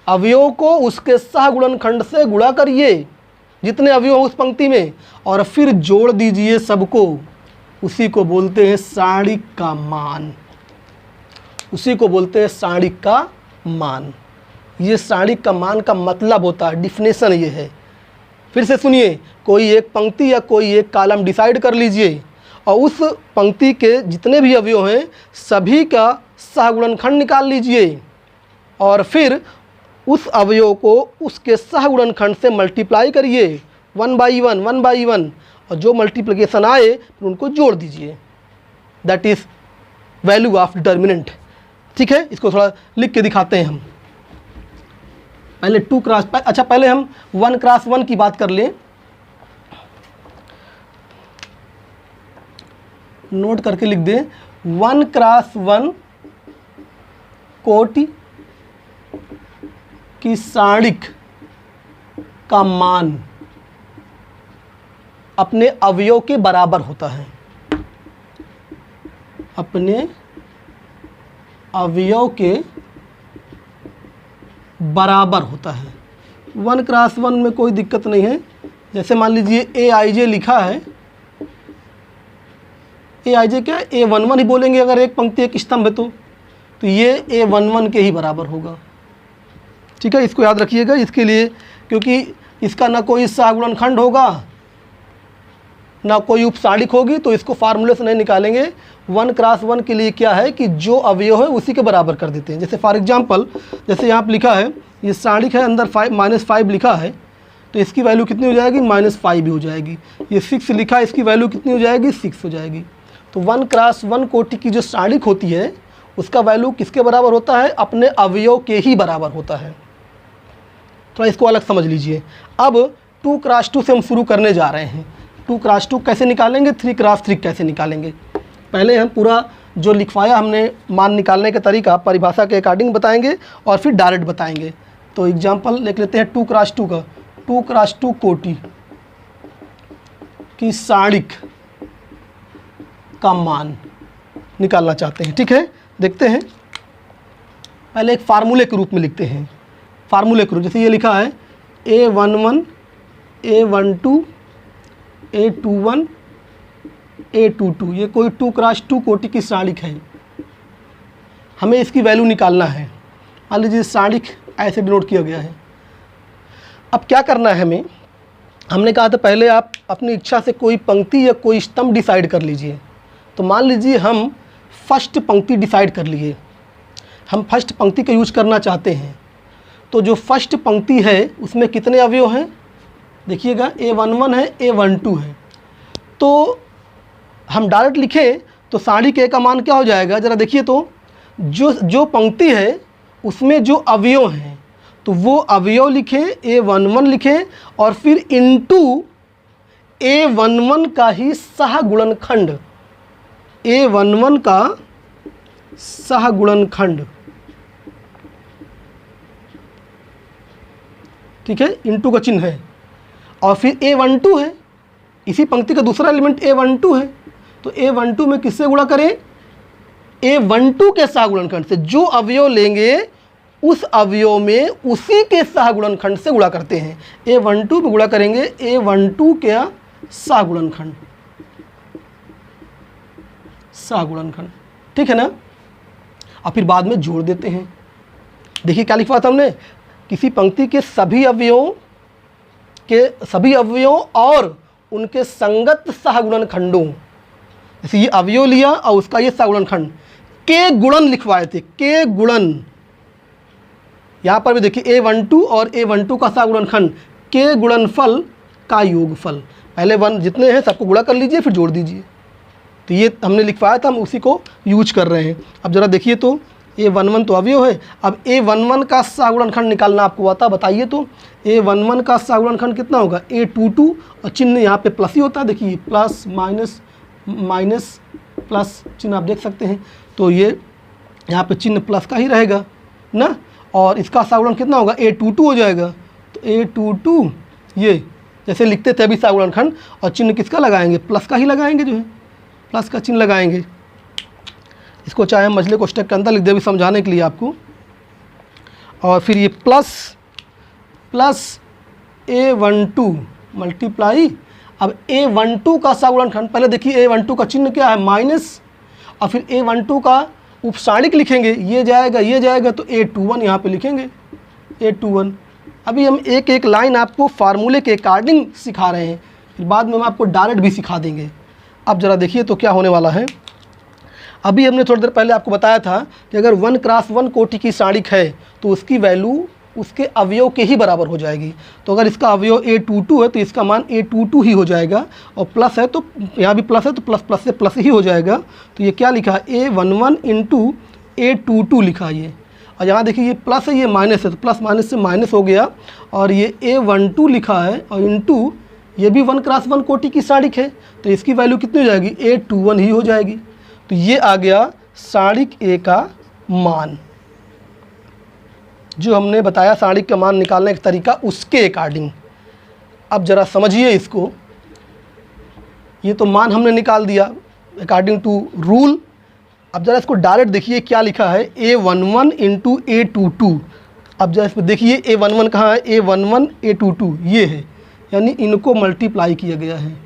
अवयव को उसके सहगुणनखंड से गुणा करिए, जितने अवयव हो उस पंक्ति में, और फिर जोड़ दीजिए सबको। उसी को बोलते हैं सारणिक का मान, उसी को बोलते हैं सारणिक का मान। ये सारणिक का मान का मतलब होता है, डिफिनेशन ये है। फिर से सुनिए, कोई एक पंक्ति या कोई एक कॉलम डिसाइड कर लीजिए और उस पंक्ति के जितने भी अवयव हैं सभी का सहगुणनखंड निकाल लीजिए और फिर उस अवयव को उसके सहगुणनखंड से मल्टीप्लाई करिए 1 बाई 1 और जो मल्टीप्लिकेशन आए फिर उनको जोड़ दीजिए। That is value of determinant. ठीक है, इसको थोड़ा लिख के दिखाते हैं हम। पहले 2 क्रॉस, अच्छा पहले हम 1 क्रॉस 1 की बात कर लें। नोट करके लिख दें 1 क्रॉस 1 कोटि की सारणिक का मान अपने अवयव के बराबर होता है, अपने अवयव के बराबर होता है। 1 क्रॉस 1 में कोई दिक्कत नहीं है। जैसे मान लीजिए AIJ लिखा है, AIJ क्या है, A11 ही बोलेंगे अगर एक पंक्ति एक स्तंभ है तो ये A11 के ही बराबर होगा। ठीक है, इसको याद रखिएगा इसके लिए, क्योंकि इसका ना कोई सहगुणनखंड होगा ना कोई उपसारणिक होगी, तो इसको फार्मूले से नहीं निकालेंगे। 1 क्रॉस 1 के लिए क्या है कि जो अवयव है उसी के बराबर कर देते हैं। जैसे फॉर एग्जांपल, जैसे यहाँ पर लिखा है ये सारणिक है, अंदर -5 लिखा है, तो इसकी वैल्यू कितनी हो जाएगी, -5 भी हो जाएगी। ये 6 लिखा है, इसकी वैल्यू कितनी हो जाएगी, 6 हो जाएगी। तो 1 क्रॉस 1 कोटि की जो सारणिक होती है उसका वैल्यू किसके बराबर होता है, अपने अवयव के ही बराबर होता है। थोड़ा इसको अलग समझ लीजिए। अब 2 क्रॉस 2 से हम शुरू करने जा रहे हैं। 2 क्रॉस 2 कैसे निकालेंगे, 3 क्रॉस 3 कैसे निकालेंगे। पहले हम पूरा जो लिखवाया हमने मान निकालने का तरीका परिभाषा के अकॉर्डिंग बताएंगे और फिर डायरेक्ट बताएंगे। तो एग्जांपल लिख लेते हैं 2 क्रॉस 2 का। 2 क्रॉस 2 कोटि की सारणिक का मान निकालना चाहते हैं। ठीक है, देखते हैं। पहले एक फार्मूले के रूप में लिखते हैं, फार्मूले के रूप, जैसे ये लिखा है A11 A12 A21 A22, ये कोई 2 क्रॉस 2 कोटि की सारणिक है। हमें इसकी वैल्यू निकालना है। मान लीजिए सारणिक ऐसे डिनोट किया गया है। अब क्या करना है हमें, हमने कहा था पहले आप अपनी इच्छा से कोई पंक्ति या कोई स्तंभ डिसाइड कर लीजिए। तो मान लीजिए हम फर्स्ट पंक्ति डिसाइड कर लिए, हम फर्स्ट पंक्ति का यूज करना चाहते हैं। तो जो फर्स्ट पंक्ति है उसमें कितने अवयव हैं, देखिएगा A11 है A12 है। तो हम डायरेक्ट लिखें तो सारणिक A का मान क्या हो जाएगा, ज़रा देखिए। तो जो पंक्ति है उसमें जो अवयव हैं तो वो अवयव लिखें, A11 लिखें और फिर इनटू A11 का ही सहगुणनखंड, A11 का सहगुणनखंड। ठीक है, इनटू का चिन्ह है और फिर A12 है, इसी पंक्ति का दूसरा एलिमेंट A12 है। तो A12 में किससे गुणा करें, A12 के सहगुणनखंड से। जो अवयव लेंगे उस अवयव में उसी के सहगुणनखंड से गुणा करते हैं। A12 पे गुणा करेंगे A12 के सहगुणनखंड, सहगुणनखंड। ठीक है ना, और फिर बाद में जोड़ देते हैं। देखिए क्या लिखवा था हमने, किसी पंक्ति के सभी अवयवों और उनके संगत सहगुणनखंडों, जैसे ये अवयव लिया और उसका ये सहगुणनखंड के गुणन लिखवाए थे, के गुणन। यहाँ पर भी देखिए A12 और A12 का सहगुणनखंड के गुणनफल का योगफल। पहले 1 जितने हैं सबको गुणा कर लीजिए फिर जोड़ दीजिए। तो ये हमने लिखवाया था, हम उसी को यूज कर रहे हैं। अब ज़रा देखिए तो A11 तो अवयव है। अब A11 का सहगुणनखंड निकालना आपको आता, बताइए तो A11 का सहगुणनखंड कितना होगा, A22 और चिन्ह यहाँ पे प्लस ही होता है। देखिए प्लस माइनस माइनस प्लस चिन्ह आप देख सकते हैं। तो ये यहाँ पे चिन्ह प्लस का ही रहेगा ना, और इसका सहगुणन कितना होगा, A22 हो जाएगा। तो A22 ये जैसे लिखते थे अभी सहगुणनखंड, और चिन्ह किसका लगाएंगे, प्लस का ही लगाएंगे, जो है प्लस का चिन्ह लगाएंगे। इसको चाहे हम मझले कोष्ठक के अंदर लिख दे अभी समझाने के लिए आपको। और फिर ये प्लस A12 मल्टीप्लाई, अब A12 का सहगुणनखंड, पहले देखिए A12 का चिन्ह क्या है माइनस, और फिर A12 का उपसाणिक लिखेंगे, ये जाएगा तो A21 यहाँ पे लिखेंगे A21। अभी हम एक एक लाइन आपको फार्मूले के अकॉर्डिंग सिखा रहे हैं, फिर बाद में हम आपको डायरेक्ट भी सिखा देंगे। अब ज़रा देखिए तो क्या होने वाला है। अभी हमने थोड़ी देर पहले आपको बताया था कि अगर 1x1 कोटि की सारणिक है तो उसकी वैल्यू उसके अवयव के ही बराबर हो जाएगी। तो अगर इसका अवयव A22 है तो इसका मान A22 ही हो जाएगा, और प्लस है तो यहाँ भी प्लस है तो प्लस प्लस से प्लस ही हो जाएगा। तो ये क्या लिखा है A11 इंटू A22 लिखा है ये, और यहाँ देखिए ये प्लस है ये माइनस है तो प्लस माइनस से माइनस हो गया, और ये A12 लिखा है और इंटू ये भी 1x1 कोटि की सारणिक है तो इसकी वैल्यू कितनी हो जाएगी A21 ही हो जाएगी। तो ये आ गया सारणिक A का मान, जो हमने बताया सारणिक का मान निकालने का तरीका उसके अकॉर्डिंग। अब ज़रा समझिए इसको, ये तो मान हमने निकाल दिया अकॉर्डिंग टू रूल। अब ज़रा इसको डायरेक्ट देखिए क्या लिखा है A11 इंटू A22। अब ज़रा इसमें देखिए A11 कहाँ है, A11 A22 ये है, यानी इनको मल्टीप्लाई किया गया है।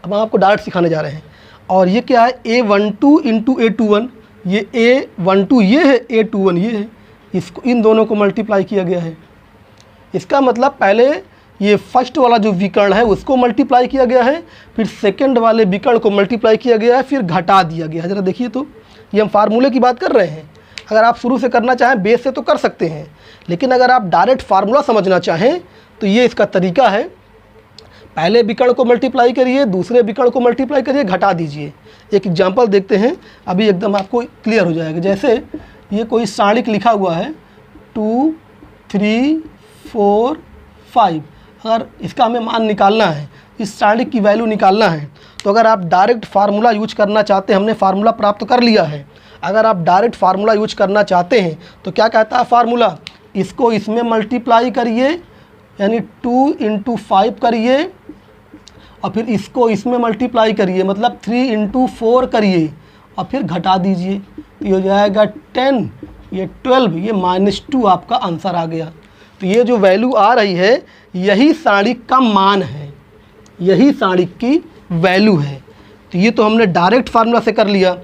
अब हम आपको डायरेक्ट सिखाने जा रहे हैं। और ये क्या है A12 इंटू A21, ये A12 ये है, A21 ये है, इसको इन दोनों को मल्टीप्लाई किया गया है। इसका मतलब पहले ये फर्स्ट वाला जो विकर्ण है उसको मल्टीप्लाई किया गया है, फिर सेकंड वाले विकर्ण को मल्टीप्लाई किया गया है, फिर घटा दिया गया है। ज़रा देखिए तो ये हम फार्मूले की बात कर रहे हैं। अगर आप शुरू से करना चाहें बेस से तो कर सकते हैं, लेकिन अगर आप डायरेक्ट फार्मूला समझना चाहें तो ये इसका तरीका है। पहले विकर्ण को मल्टीप्लाई करिए, दूसरे विकर्ण को मल्टीप्लाई करिए, घटा दीजिए। एक एग्जाम्पल देखते हैं, अभी एकदम आपको क्लियर हो जाएगा। जैसे ये कोई सारणिक लिखा हुआ है 2 3 4 5, अगर इसका हमें मान निकालना है, इस सारणिक की वैल्यू निकालना है, तो अगर आप डायरेक्ट फार्मूला यूज करना चाहते हैं, हमने फार्मूला प्राप्त कर लिया है, अगर आप डायरेक्ट फार्मूला यूज करना चाहते हैं तो क्या कहता है फार्मूला, इसको इसमें मल्टीप्लाई करिए, यानी 2 इंटू 5 करिए, और फिर इसको इसमें मल्टीप्लाई करिए, मतलब 3 इंटू 4 करिए, और फिर घटा दीजिए। तो ये हो जाएगा 10, ये 12, ये -2 आपका आंसर आ गया। तो ये जो वैल्यू आ रही है यही सारणिक का मान है, यही सारणिक की वैल्यू है। तो ये तो हमने डायरेक्ट फार्मूला से कर लिया।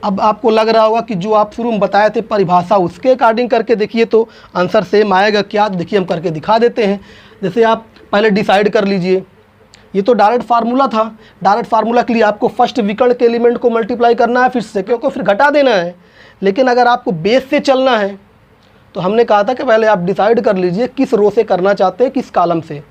अब आपको लग रहा होगा कि जो आप शुरू में बताए थे परिभाषा उसके अकॉर्डिंग करके देखिए तो आंसर सेम आएगा क्या। देखिए हम करके दिखा देते हैं। जैसे आप पहले डिसाइड कर लीजिए, ये तो डायरेक्ट फार्मूला था, डायरेक्ट फार्मूला के लिए आपको फर्स्ट विकर्ण के एलिमेंट को मल्टीप्लाई करना है, फिर सेकंड को, फिर घटा देना है। लेकिन अगर आपको बेस से चलना है तो हमने कहा था कि पहले आप डिसाइड कर लीजिए किस रो से करना चाहते हैं, किस कॉलम से।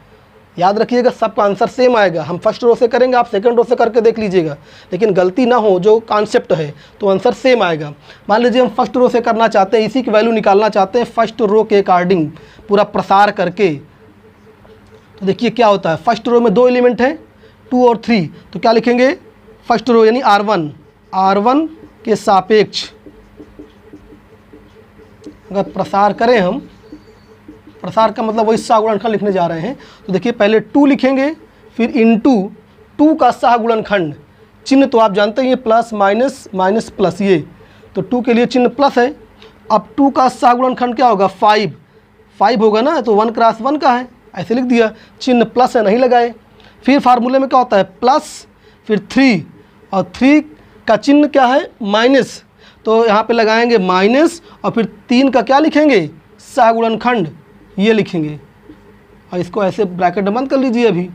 याद रखिएगा सबका आंसर सेम आएगा। हम फर्स्ट रो से करेंगे, आप सेकंड रो से करके देख लीजिएगा, लेकिन गलती ना हो, जो कॉन्सेप्ट है तो आंसर सेम आएगा। मान लीजिए हम फर्स्ट रो से करना चाहते हैं, इसी की वैल्यू निकालना चाहते हैं फर्स्ट रो के अकॉर्डिंग पूरा प्रसार करके। तो देखिए क्या होता है, फर्स्ट रो में 2 एलिमेंट हैं 2 और 3, तो क्या लिखेंगे फर्स्ट रो यानी R1 के सापेक्ष अगर प्रसार करें हम, प्रसार का मतलब वही सहगुणनखंड लिखने जा रहे हैं। तो देखिए पहले 2 लिखेंगे, फिर इंटू 2 का सहगुणनखंड, चिन्ह तो आप जानते हैं ये प्लस माइनस माइनस प्लस, ये तो 2 के लिए चिन्ह प्लस है। अब 2 का सहगुणनखंड क्या होगा 5 होगा ना, तो 1x1 का है, ऐसे लिख दिया, चिन्ह प्लस है नहीं लगाए। फिर फार्मूले में क्या होता है प्लस, फिर 3, और 3 का चिन्ह क्या है माइनस, तो यहाँ पे लगाएंगे माइनस, और फिर 3 का क्या लिखेंगे सहगुणनखंड, ये लिखेंगे, और इसको ऐसे ब्रैकेट बंद कर लीजिए। अभी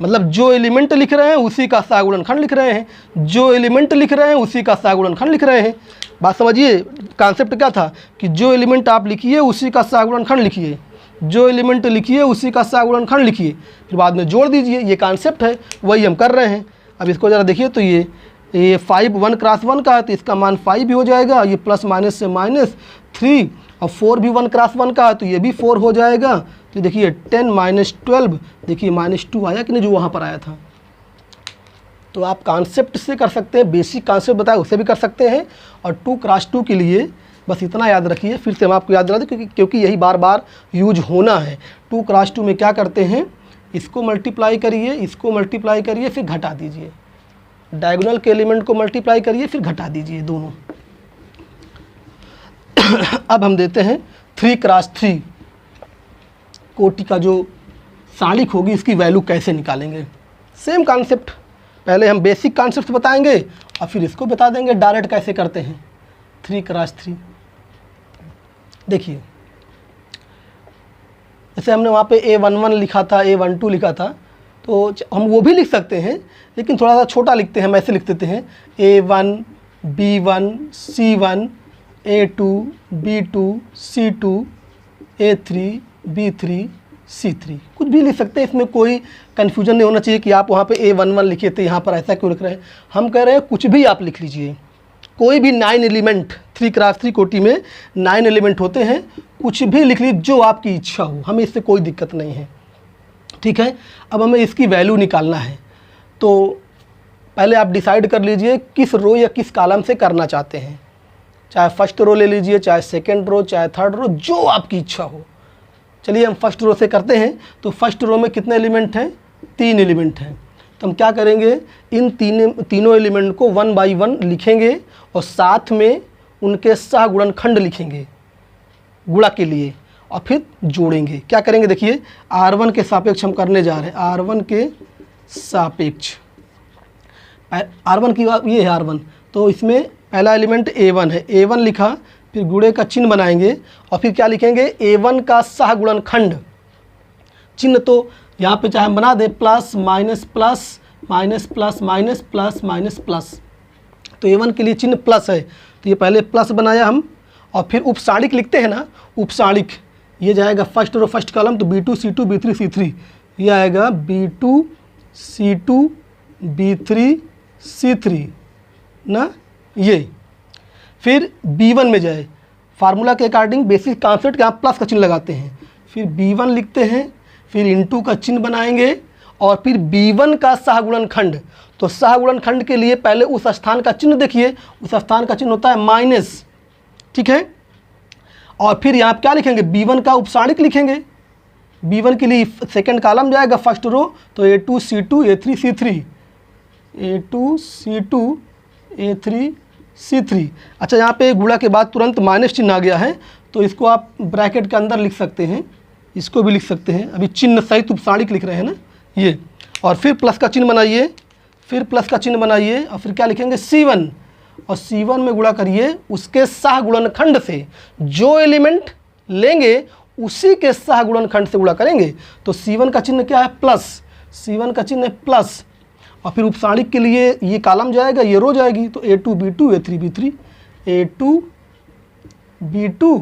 मतलब जो एलिमेंट लिख रहे हैं उसी का सहगुणनखंड लिख रहे हैं, जो एलिमेंट लिख रहे हैं उसी का सहगुणनखंड लिख रहे हैं। बात समझिए, कॉन्सेप्ट क्या था कि जो एलिमेंट आप लिखिए उसी का सहगुणनखंड लिखिए, जो एलिमेंट लिखिए उसी का सहगुणनखंड लिखिए, फिर बाद में जोड़ दीजिए। ये कॉन्सेप्ट है, वही हम कर रहे हैं। अब इसको ज़रा देखिए तो ये 5 1x1 का है तो इसका मान 5 भी हो जाएगा, ये प्लस माइनस से माइनस 3, और 4 भी 1x1 का है तो ये भी 4 हो जाएगा। तो देखिए 10 - 12, देखिए -2 आया कि नहीं जो वहाँ पर आया था। तो आप कॉन्सेप्ट से कर सकते हैं, बेसिक कॉन्सेप्ट बताया उससे भी कर सकते हैं। और 2x2 के लिए बस इतना याद रखिए, फिर से हम आपको याद दिला दें क्योंकि यही बार बार यूज होना है। 2x2 में क्या करते हैं, इसको मल्टीप्लाई करिए, इसको मल्टीप्लाई करिए, फिर घटा दीजिए, डायगोनल के एलिमेंट को मल्टीप्लाई करिए, फिर घटा दीजिए दोनों। अब हम देते हैं 3x3 कोटि का जो साणिक होगी इसकी वैल्यू कैसे निकालेंगे। सेम कॉन्सेप्ट, पहले हम बेसिक कॉन्सेप्ट बताएंगे और फिर इसको बता देंगे डायरेक्ट कैसे करते हैं। 3x3 देखिए, जैसे हमने वहाँ पे A11 लिखा था, A12 लिखा था, तो हम वो भी लिख सकते हैं, लेकिन थोड़ा सा छोटा लिखते हैं। हम ऐसे लिख देते हैं A1 B1 C1 A2 B2 C2 A3 B3 C3, कुछ भी लिख सकते हैं। इसमें कोई कन्फ्यूजन नहीं होना चाहिए कि आप वहाँ पे A11 लिखे थे, यहाँ पर ऐसा क्यों लिख रहे हैं। हम कह रहे हैं कुछ भी आप लिख लीजिए, कोई भी 9 एलिमेंट 3x3 कोटि में 9 एलिमेंट होते हैं, कुछ भी लिख लीजिए जो आपकी इच्छा हो, हमें इससे कोई दिक्कत नहीं है। ठीक है, अब हमें इसकी वैल्यू निकालना है, तो पहले आप डिसाइड कर लीजिए किस रो या किस कॉलम से करना चाहते हैं। चाहे फर्स्ट रो ले लीजिए, चाहे सेकंड रो, चाहे थर्ड रो, जो आपकी इच्छा हो। चलिए हम फर्स्ट रो से करते हैं। तो फर्स्ट रो में कितने एलिमेंट हैं? 3 एलिमेंट हैं। तो हम क्या करेंगे, इन तीनों एलिमेंट को 1 बाई 1 लिखेंगे और साथ में उनके सहगुणनखंड लिखेंगे गुणा के लिए, और फिर जोड़ेंगे। क्या करेंगे देखिए, R1 के सापेक्ष हम करने जा रहे हैं, R1 के सापेक्ष। R1 की ये है R1, तो इसमें पहला एलिमेंट A1 है, A1 लिखा, फिर गुणे का चिन्ह बनाएंगे और फिर क्या लिखेंगे, A1 का सहगुणनखंड। चिन्ह तो यहाँ पे चाहे हम बना दे plus minus plus minus plus minus plus minus plus, तो A1 के लिए चिन्ह प्लस है, तो ये पहले प्लस बनाया हम। और फिर उपसाणिक लिखते हैं ना, उपसाणिक, ये जाएगा फर्स्ट रो फर्स्ट कॉलम, तो B2 C2 B3 C3, ये आएगा B2 C2 B3 C3 ना, ये। फिर B1 में जाए, फार्मूला के अकॉर्डिंग बेसिक कॉन्सेप्ट के आप प्लस का चिन्ह लगाते हैं, फिर B1 लिखते हैं, फिर इंटू का चिन्ह बनाएंगे और फिर B1 का सहगुणनखंड। तो सहगुणनखंड के लिए पहले उस स्थान का चिन्ह देखिए, उस स्थान का चिन्ह होता है माइनस, ठीक है। और फिर यहाँ क्या लिखेंगे, B1 का उपसाणिक लिखेंगे। B1 के लिए सेकंड कॉलम जाएगा फर्स्ट रो, तो A2 C2 A3 C3, A2 C2 A3 C3। अच्छा, यहाँ पे गुणा के बाद तुरंत माइनस चिन्ह आ गया है, तो इसको आप ब्रैकेट के अंदर लिख सकते हैं, इसको भी लिख सकते हैं। अभी चिन्ह सहित उपसाणिक लिख रहे हैं ना ये, और फिर प्लस का चिन्ह बनाइए, फिर प्लस का चिन्ह बनाइए और फिर क्या लिखेंगे C1, और C1 में गुणा करिए उसके सहगुणनखंड से। जो एलिमेंट लेंगे उसी के सहगुणनखंड से गुणा करेंगे। तो C1 का चिन्ह क्या है, प्लस, C1 का चिन्ह है प्लस, और फिर उपसाणिक के लिए ये कॉलम जाएगा, ये रो जाएगी, तो A2 B2 A3 B3, A2 B2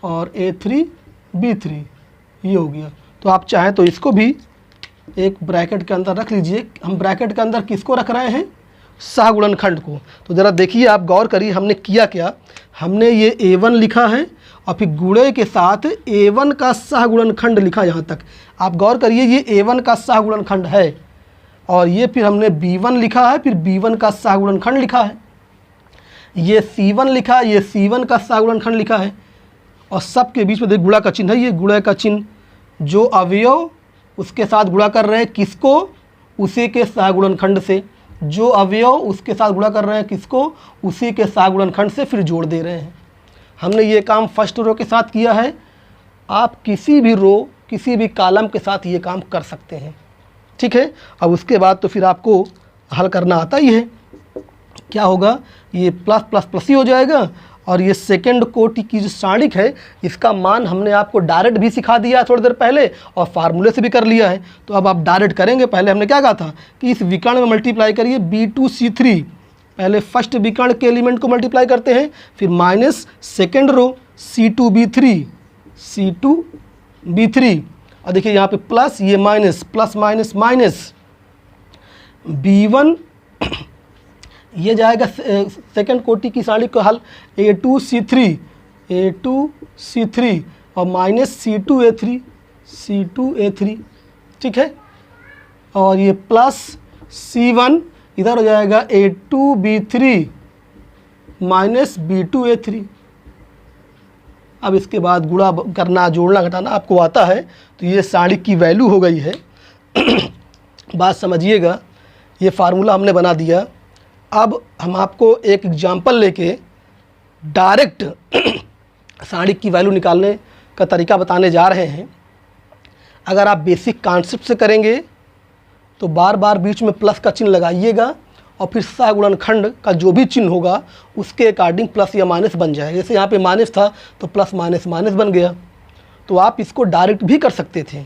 और A3 B3, ये हो गया। तो आप चाहें तो इसको भी एक ब्रैकेट के अंदर रख लीजिए। हम ब्रैकेट के अंदर किसको रख रहे हैं, सहगुणनखंड को। तो ज़रा देखिए, आप गौर करिए हमने किया क्या, हमने ये A1 लिखा है और फिर गुणे के साथ A1 का सहगुणनखंड लिखा। यहाँ तक आप गौर करिए, ये A1 का सहगुणनखंड है, और ये फिर हमने B1 लिखा है, फिर B1 का सहगुणनखंड लिखा है, ये C1 लिखा है, ये C1 का सहगुणनखंड लिखा है, और सब के बीच में देख गुणा का चिन्ह है, ये गुणा का चिन्ह। जो अवयव उसके साथ गुणा कर रहे हैं किसको, उसी के सहगुणनखंड से। जो अवयव उसके साथ गुणा कर रहे हैं किसको, उसी के सहगुणनखंड से, फिर जोड़ दे रहे हैं। हमने ये काम फर्स्ट रो के साथ किया है, आप किसी भी रो किसी भी कॉलम के साथ ये काम कर सकते हैं, ठीक है। अब उसके बाद तो फिर आपको हल करना आता ही है। क्या होगा, ये प्लस प्लस प्लस ही हो जाएगा, और ये सेकंड कोटि की जो साणिक है इसका मान हमने आपको डायरेक्ट भी सिखा दिया है थोड़ी देर पहले, और फार्मूले से भी कर लिया है। तो अब आप डायरेक्ट करेंगे। पहले हमने क्या कहा था कि इस विकर्ण में मल्टीप्लाई करिए B2 C3, पहले फर्स्ट विकर्ण के एलिमेंट को मल्टीप्लाई करते हैं, फिर minus second row C2 B3, और देखिए यहाँ पे प्लस, ये minus, plus minus minus, B1 ये जाएगा सेकंड कोटि की साणिक का हल, A2 C3 और माइनस C2 A3, ठीक है। और ये प्लस C1 इधर हो जाएगा A2 B3 minus B2 A3। अब इसके बाद गुणा करना, जोड़ना, घटाना आपको आता है, तो ये साणिक की वैल्यू हो गई है। बात समझिएगा, ये फार्मूला हमने बना दिया। अब हम आपको एक एग्जाम्पल लेके डायरेक्ट सारणिक की वैल्यू निकालने का तरीका बताने जा रहे हैं। अगर आप बेसिक कॉन्सेप्ट से करेंगे तो बार बार बीच में प्लस का चिन्ह लगाइएगा और फिर सहगुणनखंड का जो भी चिन्ह होगा उसके अकॉर्डिंग प्लस या माइनस बन जाएगा। जैसे यहाँ पे माइनस था तो प्लस माइनस माइनस बन गया। तो आप इसको डायरेक्ट भी कर सकते थे,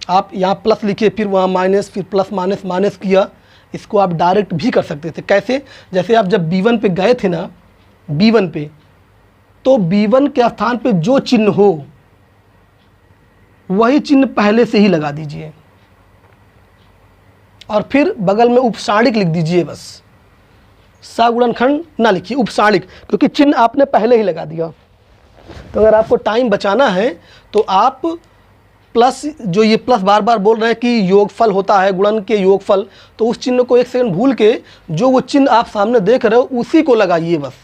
आप यहाँ प्लस लिखे फिर वहाँ माइनस फिर प्लस माइनस माइनस किया, इसको आप डायरेक्ट भी कर सकते थे। कैसे? जैसे आप जब B1 पे गए थे ना, B1 पे, तो B1 के स्थान पे जो चिन्ह हो वही चिन्ह पहले से ही लगा दीजिए और फिर बगल में उपसारणिक लिख दीजिए। बस सहगुणनखंड ना लिखिए, उपसारणिक, क्योंकि चिन्ह आपने पहले ही लगा दिया। तो अगर आपको टाइम बचाना है तो आप प्लस, जो ये प्लस बार बार बोल रहे हैं कि योगफल होता है, गुणन के योगफल, तो उस चिन्ह को एक सेकंड भूल के जो वो चिन्ह आप सामने देख रहे हो उसी को लगाइए। बस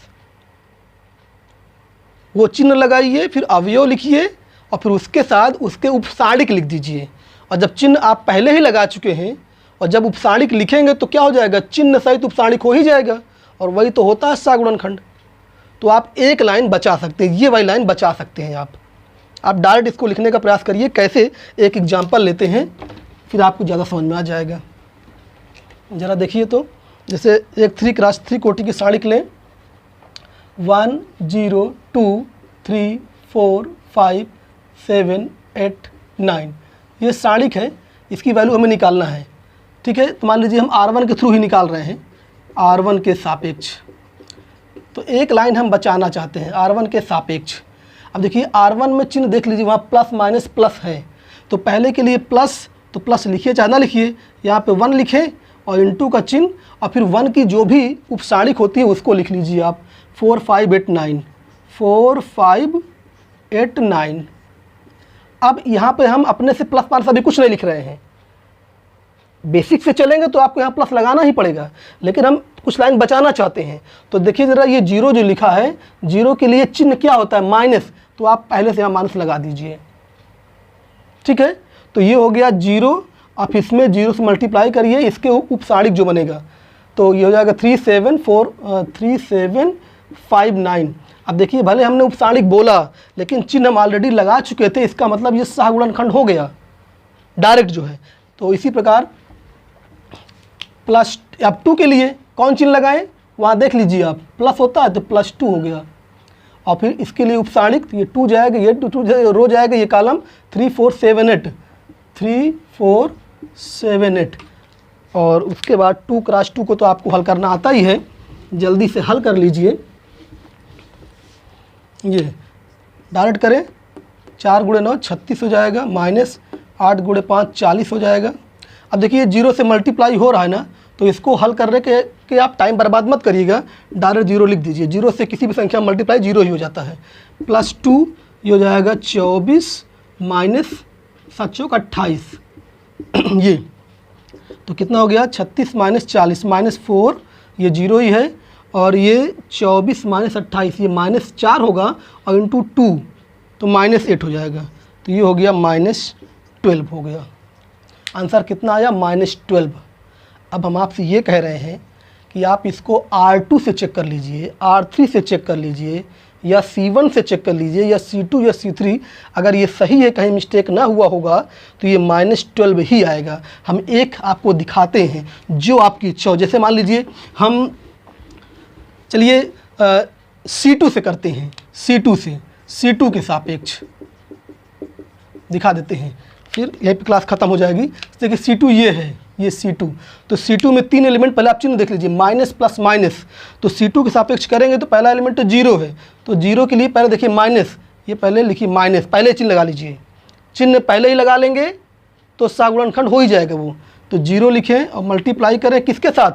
वो चिन्ह लगाइए, फिर अवयव लिखिए और फिर उसके साथ उसके उपसारणिक लिख दीजिए। और जब चिन्ह आप पहले ही लगा चुके हैं और जब उपसारणिक लिखेंगे तो क्या हो जाएगा, चिन्ह सहित उपसारणिक हो ही जाएगा, और वही तो होता है सहगुणनखंड। तो आप एक लाइन बचा सकते हैं, ये वाली लाइन बचा सकते हैं। आप डायरेक्ट इसको लिखने का प्रयास करिए। कैसे? एक एग्जाम्पल लेते हैं, फिर आपको ज़्यादा समझ में आ जाएगा। ज़रा देखिए तो, जैसे एक 3x3 कोटि की सारणिक लें, 1 0 2 3 4 5 7 8 9, ये सारणिक है, इसकी वैल्यू हमें निकालना है। ठीक है, तो मान लीजिए हम R1 के थ्रू ही निकाल रहे हैं, R1 के सापेक्ष। तो एक लाइन हम बचाना चाहते हैं R1 के सापेक्ष। अब देखिए R1 में चिन्ह देख लीजिए, वहाँ प्लस माइनस प्लस है, तो पहले के लिए प्लस, तो प्लस लिखिए चाहे ना लिखिए, यहाँ पे 1 लिखें और इनटू का चिन्ह, और फिर 1 की जो भी उपसारणिक होती है उसको लिख लीजिए आप। 4 5 8 9, 4 5 8 9। अब यहाँ पे हम अपने से प्लस माइनस अभी कुछ नहीं लिख रहे हैं, बेसिक से चलेंगे तो आपको यहाँ प्लस लगाना ही पड़ेगा, लेकिन हम कुछ लाइन बचाना चाहते हैं। तो देखिए ज़रा, ये 0 जो लिखा है, 0 के लिए चिन्ह क्या होता है, माइनस, तो आप पहले से यहाँ माइनस लगा दीजिए। ठीक है, तो ये हो गया 0। आप इसमें 0 से मल्टीप्लाई करिए, इसके उपसारणिक जो बनेगा, तो ये हो जाएगा 3 7 5 9। अब देखिए भले हमने उपसारणिक बोला लेकिन चिन्ह हम ऑलरेडी लगा चुके थे, इसका मतलब ये सहगुणनखंड हो गया डायरेक्ट जो है। तो इसी प्रकार प्लस, अब 2 के लिए कौन चिन्ह लगाएं, वहाँ देख लीजिए आप, प्लस होता है तो +2 हो गया, और फिर इसके लिए उपसारणिक, ये 2 जाएगा, ये 2 रो जाएगा, ये कॉलम 3 4 7 8, 3 4 7 8। और उसके बाद 2x2 को तो आपको हल करना आता ही है, जल्दी से हल कर लीजिए। ये डायरेक्ट करें, 4 × 9 36 हो जाएगा, माइनस 8 × 5 40 हो जाएगा। अब देखिए 0 से मल्टीप्लाई हो रहा है ना, तो इसको हल करने के आप टाइम बर्बाद मत करिएगा, डायरेक्ट 0 लिख दीजिए। 0 से किसी भी संख्या मल्टीप्लाई 0 ही हो जाता है। +2 ये हो जाएगा 24 माइनस 7 × 28 ये तो कितना हो गया, 36 माइनस 40 -4, ये 0 ही है, और ये 24 माइनस 28, ये -4 होगा, और इंटू 2 तो -8 हो जाएगा। तो ये हो गया -12 हो गया। आंसर कितना आया, -12। अब हम आपसे ये कह रहे हैं कि आप इसको R2 से चेक कर लीजिए, R3 से चेक कर लीजिए, या C1 से चेक कर लीजिए, या C2 या C3। अगर ये सही है, कहीं मिस्टेक ना हुआ होगा, तो ये -12 ही आएगा। हम एक आपको दिखाते हैं जो आपकी इच्छा हो। जैसे मान लीजिए हम, चलिए C2 से करते हैं, C2 से, C2 के सापेक्ष दिखा देते हैं, फिर यहीं पे क्लास ख़त्म हो जाएगी। देखिए C2 ये है, ये C2, तो C2 में 3 एलिमेंट, पहले आप चिन्ह देख लीजिए, माइनस प्लस माइनस। तो C2 के सापेक्ष करेंगे तो पहला एलिमेंट तो 0 है, तो 0 के लिए पहले देखिए माइनस, ये पहले लिखिए माइनस, पहले चिन्ह लगा लीजिए। चिन्ह पहले ही लगा लेंगे तो सहगुणनखंड हो ही जाएगा वो। तो 0 लिखें और मल्टीप्लाई करें किसके साथ,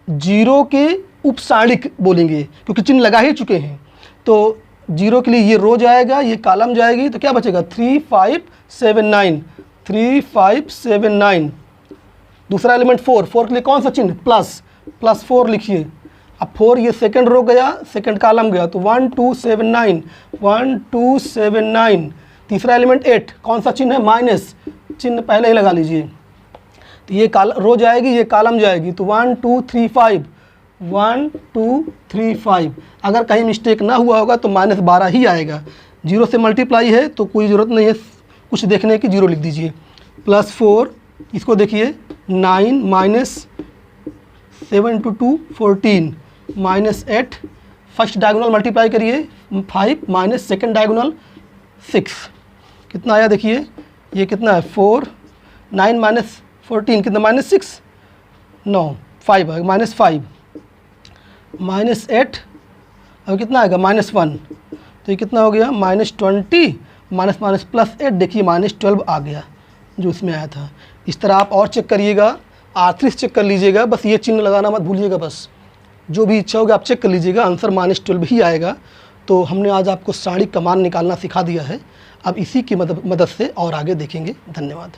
0 के उपसारणिक बोलेंगे, क्योंकि चिन्ह लगा ही चुके हैं। तो 0 के लिए ये रो जाएगा, ये कॉलम जाएगी, तो क्या बचेगा, 3 5 7 9, 3 5 7 9। दूसरा एलिमेंट 4 के लिए कौन सा चिन्ह, +4 लिखिए। अब 4 ये सेकंड रो गया, सेकंड कॉलम गया, तो 1 2 7 9, 1 2 7 9। तीसरा एलिमेंट 8, कौन सा चिन्ह है, माइनस, चिन्ह पहले ही लगा लीजिए। तो ये रो जाएगी, ये कॉलम जाएगी, तो 1 2 3 5, 1 2 3 5। अगर कहीं मिस्टेक ना हुआ होगा तो -12 ही आएगा। 0 से मल्टीप्लाई है तो कोई ज़रूरत नहीं है कुछ देखने की, 0 लिख दीजिए। +4, इसको देखिए 9 -7 × 2 14 -8, फर्स्ट डायगोनल मल्टीप्लाई करिए 5 सेकंड डायगोनल 6, कितना आया देखिए, ये कितना है 4, 9 -14 कितना -6, 9 5 है, -5 -8, अब कितना आएगा -1, तो ये कितना हो गया -20 +8, देखिए -12 आ गया जो इसमें आया था। इस तरह आप और चेक करिएगा, R3 चेक कर लीजिएगा, बस ये चिन्ह लगाना मत भूलिएगा। बस जो भी इच्छा होगी आप चेक कर लीजिएगा, आंसर -12 ही आएगा। तो हमने आज आपको सारणिक का मान निकालना सिखा दिया है। अब इसी की मदद से और आगे देखेंगे। धन्यवाद।